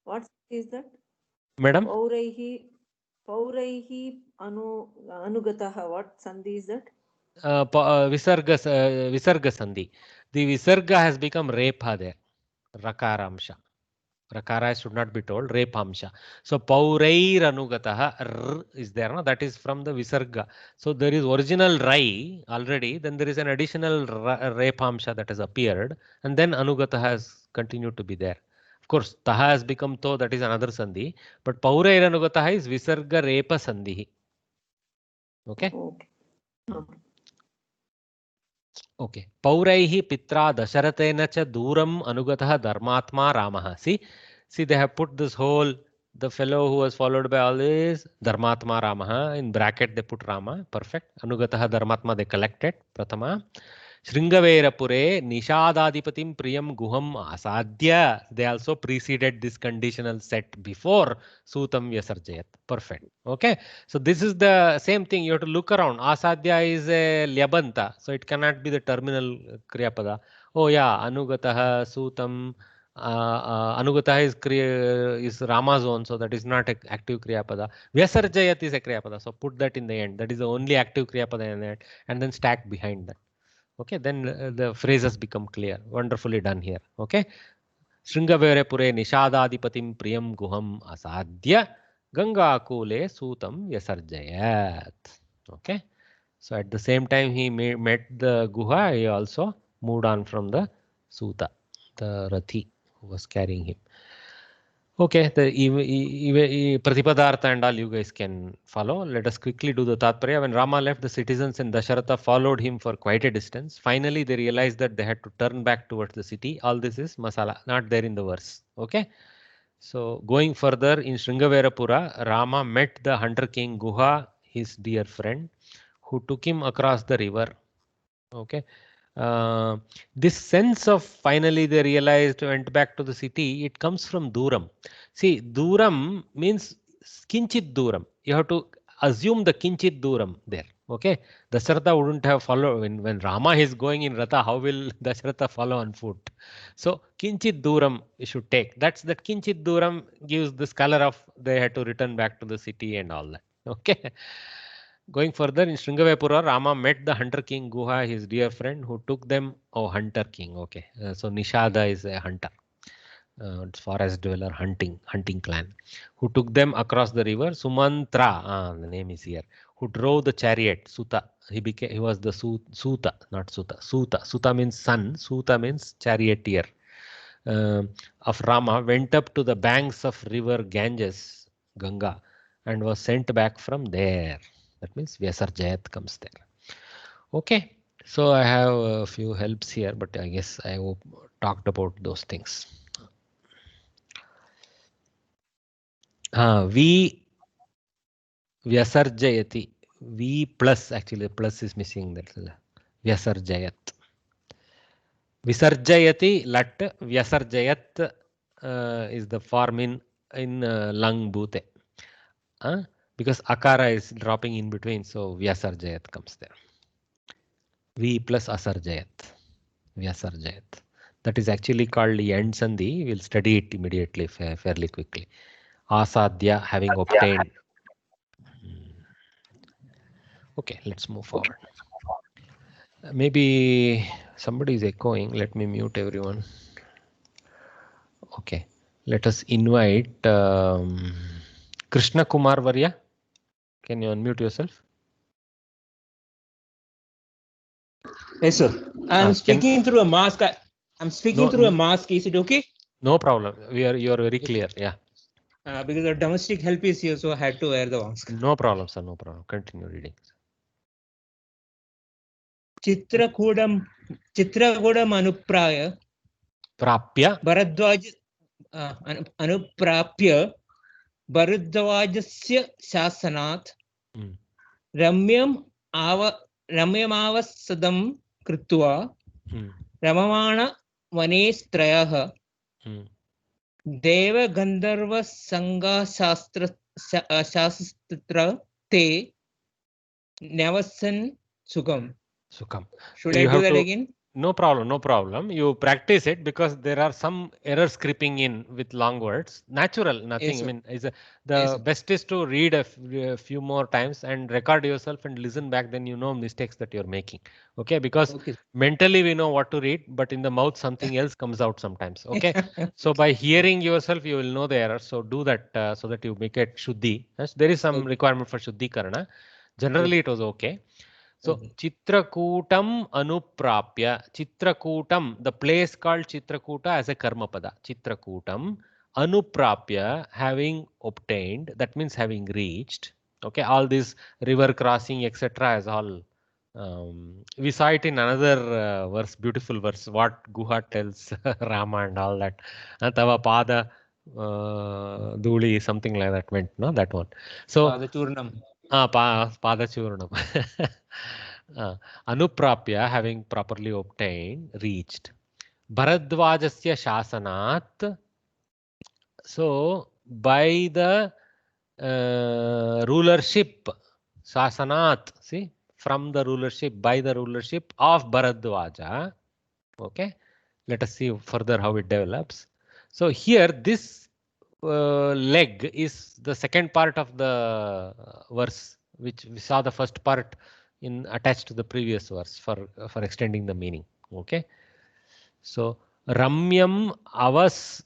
What is that? Madam? Pauraihi Anugataha. What Sandhi is that? Visarga Sandhi. The Visarga has become Repha there. Rakaramsha. Rakara should not be told. Repamsha. So Paurair Anugataha R is there. No? That is from the Visarga. So there is original Rai already. Then there is an additional Repamsha that has appeared. And then Anugataha has continued to be there. Of course, Taha has become To. That is another Sandhi. But Paurair Anugataha is Visarga Repa Sandhi. Okay? Okay. Pauraihi Pitra Dasharatena cha Duram Anugataha Dharmatma Ramaha. See, they have put this whole, the fellow who was followed by all this, Dharmatma Ramaha, in bracket they put Rama. Perfect. Anugataha Dharmatma they collected. Prathama. Shringaverapure Nishadadipatim Priyam Guham Asadhya. They also preceded this conditional set before Sutam Vyasarjayat. Perfect. Okay. So this is the same thing. You have to look around. Asadhya is a Lyabanta. So it cannot be the terminal Kriyapada. Oh yeah, Anugataha Sutam. Anugataha is Rama's own. So that is not an active Kriyapada. Vyasarjayat is a Kriyapada. So put that in the end. That is the only active Kriyapada in that. And then stack behind that. Okay, then the phrases become clear. Wonderfully done here. Okay. Shringaverapure Nishadadipatim Priyam Guham Asadhya Ganga Kule Sutam Vyasarjayat. Okay. So at the same time he met the Guha, he also moved on from the Suta, the Rathi who was carrying him. Okay, the Pratipadartha and all you guys can follow. Let us quickly do the Tatparya. When Rama left, the citizens in Dasharatha followed him for quite a distance. Finally, they realized that they had to turn back towards the city. All this is masala, not there in the verse. Okay. So going further in Shringaverapura, Rama met the hunter king Guha, his dear friend, who took him across the river. Okay. This sense of finally they realized, went back to the city, it comes from Duram. See, Duram means Kinchit Duram. You have to assume the Kinchit Duram there. Okay. Dasharatha wouldn't have followed. When Rama is going in Ratha, how will Dasharatha follow on foot? So Kinchit Duram you should take. That Kinchit Duram gives this color of they had to return back to the city and all that. Okay. Going further, in Sringavepura, Rama met the hunter king Guha, his dear friend, who took them. Oh, hunter king. Okay, so Nishada is a hunter. It's forest dweller, hunting clan, who took them across the river. Sumantra, the name is here, who drove the chariot. Suta, he was the Suta, not Suta. Suta means son. Suta means charioteer. Of Rama went up to the banks of river Ganges, Ganga, and was sent back from there. That means Vyasarjayat comes there. Okay, so I have a few helps here, but I guess I talked about those things. V Vyasarjayati. V plus, actually plus is missing. That Vyasarjayat. Visarjayati lat, Vyasarjayat is the form in Lang Bhute. Because Akara is dropping in between, so Vyasarjayat comes there. V plus Asarjayat. Vyasarjayat. That is actually called the end sandhi. We'll study it immediately, fairly quickly. Asadhya, having obtained. Okay, let's move forward. Maybe somebody is echoing. Let me mute everyone. Okay, let us invite Krishna Kumar Varya. Can you unmute yourself? Yes, sir. I'm speaking through a mask. I'm speaking through a mask. Is it okay? No problem. You are very clear. Yeah. Because the domestic help is here, so I had to wear the mask. No problem, sir. No problem. Continue reading. Chitrakoodam anupraya. Prapya. Bharadwaj anuprapya. Bharadwajasya shasanat. Ramyam avasadam krutva. Ramamana vanestrayah. Deva Gandharva Sangha Shastra Te Navasan Sukam. Should I do that again? No problem, no problem. You practice it because there are some errors creeping in with long words. Natural, nothing. Yes, I mean, the best is to read a few more times and record yourself and listen back. Then you know mistakes that you're making. Okay, because mentally we know what to read, but in the mouth something else comes out sometimes. Okay, so by hearing yourself, you will know the error. So do that so that you make it Shuddhi. Yes, there is some requirement for Shuddhi Karana. Generally, it was okay. So, Chitrakutam anuprapya. Chitrakutam, the place called Chitrakuta as a karma pada. Chitrakutam anuprapya, having obtained, that means having reached. Okay, all this river crossing, etc. is all. We saw it in another verse, beautiful verse, what Guha tells Rama and all that. Tava pada dhuli, something like that went, no? That one. So, the churnam. Pada churnam. Anuprapya, having properly obtained, reached. Bharadwajasya shasanat. So, by the rulership, shasanat, see, from the rulership, by the rulership of Bharadwaja. Okay, let us see further how it develops. So, here this leg is the second part of the verse, which we saw the first part in attached to the previous verse for extending the meaning. Okay, so Ramyam avasatham.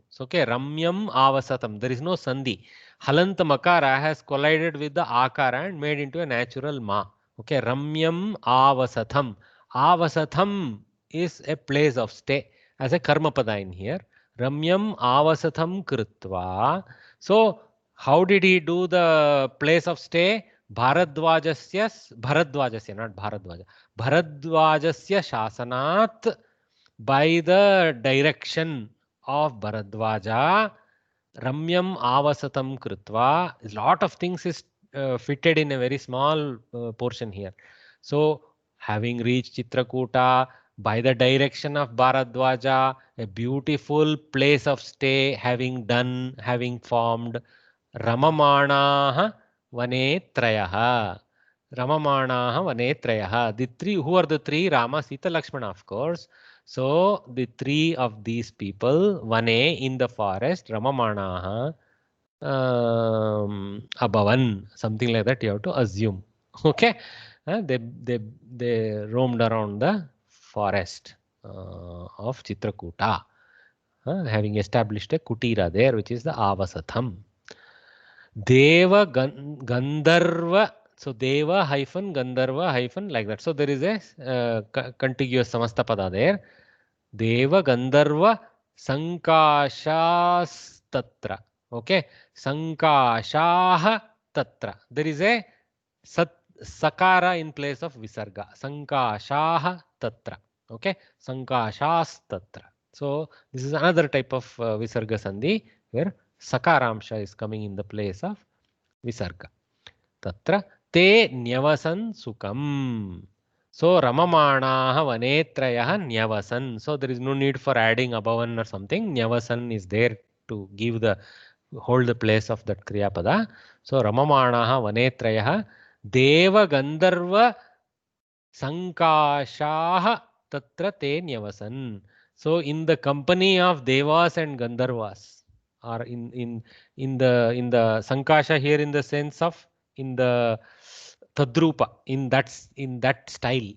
So okay, Ramyam avasatham. There is no sandhi. Halant makara has collided with the akara and made into a natural ma. Okay, Ramyam avasatham. Avasatham is a place of stay as a karma pada in here. Ramyam avasatham krutva. So how did he do the place of stay? Bharadwajasya, not Bharadwaja. Bharadwajasya shasanat, by the direction of Bharadwaja. Ramyam avasatam krutva. A lot of things is fitted in a very small portion here. So having reached Chitrakuta, by the direction of Bharadwaja, a beautiful place of stay having done, having formed. Ramamanaha vanetrayaha. Ramamanaha vanetrayaha. The three, who are the three? Rama, Sita, Lakshmana, of course. So the three of these people, Vane, in the forest, Ramamanaha, Abhavan, something like that. You have to assume. Okay, they roamed around the forest of Chitrakuta, having established a kutira there, which is the Avasatham. Deva Gandharva. So Deva hyphen Gandharva hyphen like that. So there is a contiguous Samastapada there. Deva Gandharva Sankashas Tatra. Okay. Sankashaha Tatra. There is a Sakara in place of Visarga. Sankashaha Tatra. Okay. Sankashas Tatra. So this is another type of Visarga Sandhi where Sakaramsha is coming in the place of Visarga. Tatra te Nyavasan Sukam. So Ramamanaha Vanetrayah Nyavasan. So there is no need for adding Abhavan or something. Nyavasan is there to give the hold the place of that Kriyapada. So Ramamanaha Vanetrayah Deva Gandharva Sankashaha Tatra te Nyavasan. So in the company of Devas and Gandharvas, or in the Sankasha here in the sense of in the Tadrupa, in that style,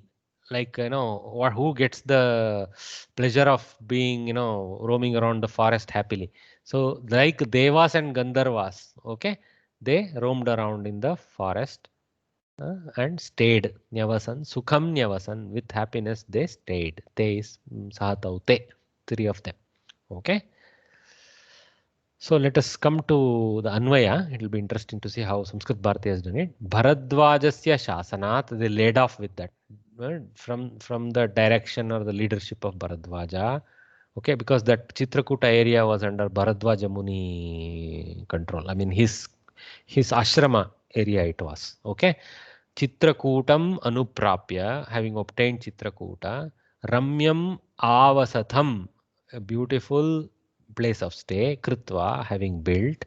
like who gets the pleasure of being roaming around the forest happily. So like Devas and Gandharvas, okay, they roamed around in the forest and stayed. Nyavasan, Sukham Nyavasan, with happiness they stayed. Te is Sahataute, three of them. Okay. So let us come to the Anvaya. It will be interesting to see how Sanskrit Bharati has done it. Bharadwajasya Shasanat, they laid off with that from the direction or the leadership of Bharadwaja. Okay, because that Chitrakuta area was under Bharadwaja Muni control. I mean his ashrama area it was. Okay. Chitrakutam anuprapya, having obtained Chitrakuta, Ramyam avasatham, a beautiful place of stay, Kritva, having built,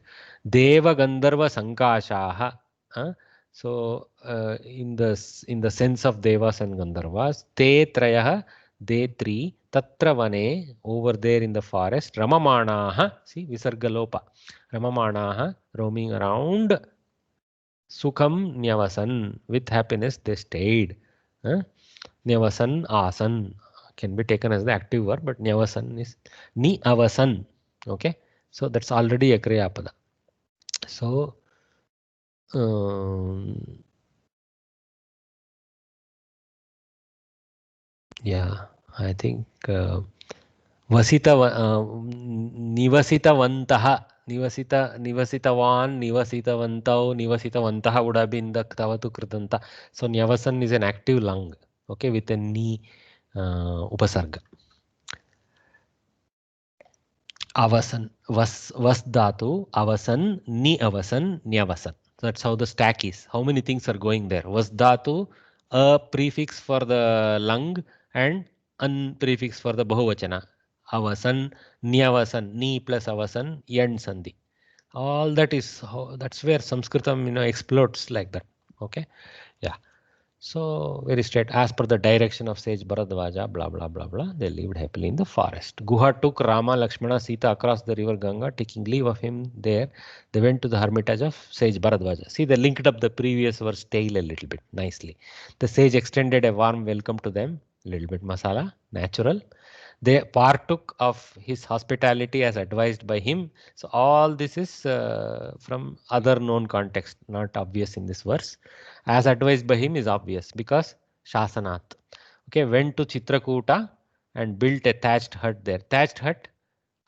Deva Gandharva Sankashaha. So in the sense of Devas and Gandharvas, Te Trayaha, they three, Tatra Vane, over there in the forest, Ramamanaha, see Visargalopa, Ramamanaha, roaming around, Sukham Nyavasan, with happiness they stayed. Nyavasan Asan can be taken as the active verb, but Nyavasan is Ni Avasan. Okay, so that's already a Kriyapada. So yeah, I think Nivasitavantaha, Nivasitavan, Nivasitavantau, Nivasitavantaha would have been the Ktavatu Kritanta. So Nyavasan is an active lung, okay, with a Ni Upasarga. Avasan, Vas Dhatu, Avasan, Ni Avasan, Nyavasan. So that's how the stack is. How many things are going there? Vas Dhatu, a prefix for the lung and an prefix for the Bahuvachana. Avasan, Nyavasan, Ni plus Avasan, Yan Sandhi. All that is, that's where Sanskritam explodes like that. Okay. Yeah. So very straight, as per the direction of sage Bharadwaja, blah blah blah blah, they lived happily in the forest. Guha took Rama, Lakshmana, Sita across the river Ganga, taking leave of him there. They went to the hermitage of sage Bharadwaja. See, they linked up the previous verse tail a little bit nicely. The sage extended a warm welcome to them, a little bit masala, natural. They partook of his hospitality as advised by him. So all this is from other known context, not obvious in this verse. As advised by him is obvious because Shasanat. Okay, went to Chitrakuta and built a thatched hut there. Thatched hut,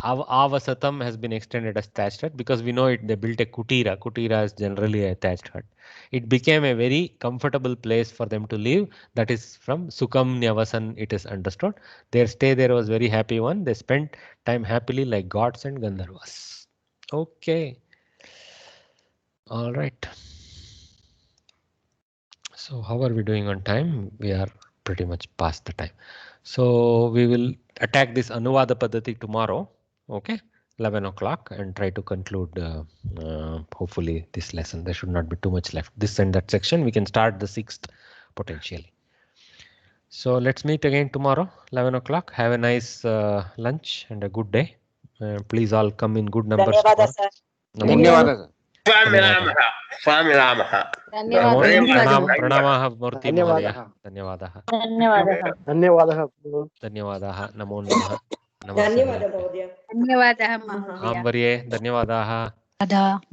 Avasatam has been extended as thatched hut because we know it. They built a kutira. Kutira is generally a thatched hut. It became a very comfortable place for them to live. That is from Sukham Nyavasan, it is understood. Their stay there was very happy one. They spent time happily like gods and Gandharvas. Okay. All right. So how are we doing on time? We are pretty much past the time. So we will attack this Anuvada Paddhati tomorrow. Okay. 11 o'clock and try to conclude hopefully this lesson. There should not be too much left. This and that section, we can start the 6th potentially. So let's meet again tomorrow, 11 o'clock. Have a nice lunch and a good day. Please all come in good numbers. धन्यवादः प्रणामाः मूर्ति महोदय। धन्यवादः धन्यवादाः नमो नमः। नमस्ते धन्यवादः महोदय। धन्यवादः आं वर्ये धन्यवादाः।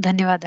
धन्यवादः।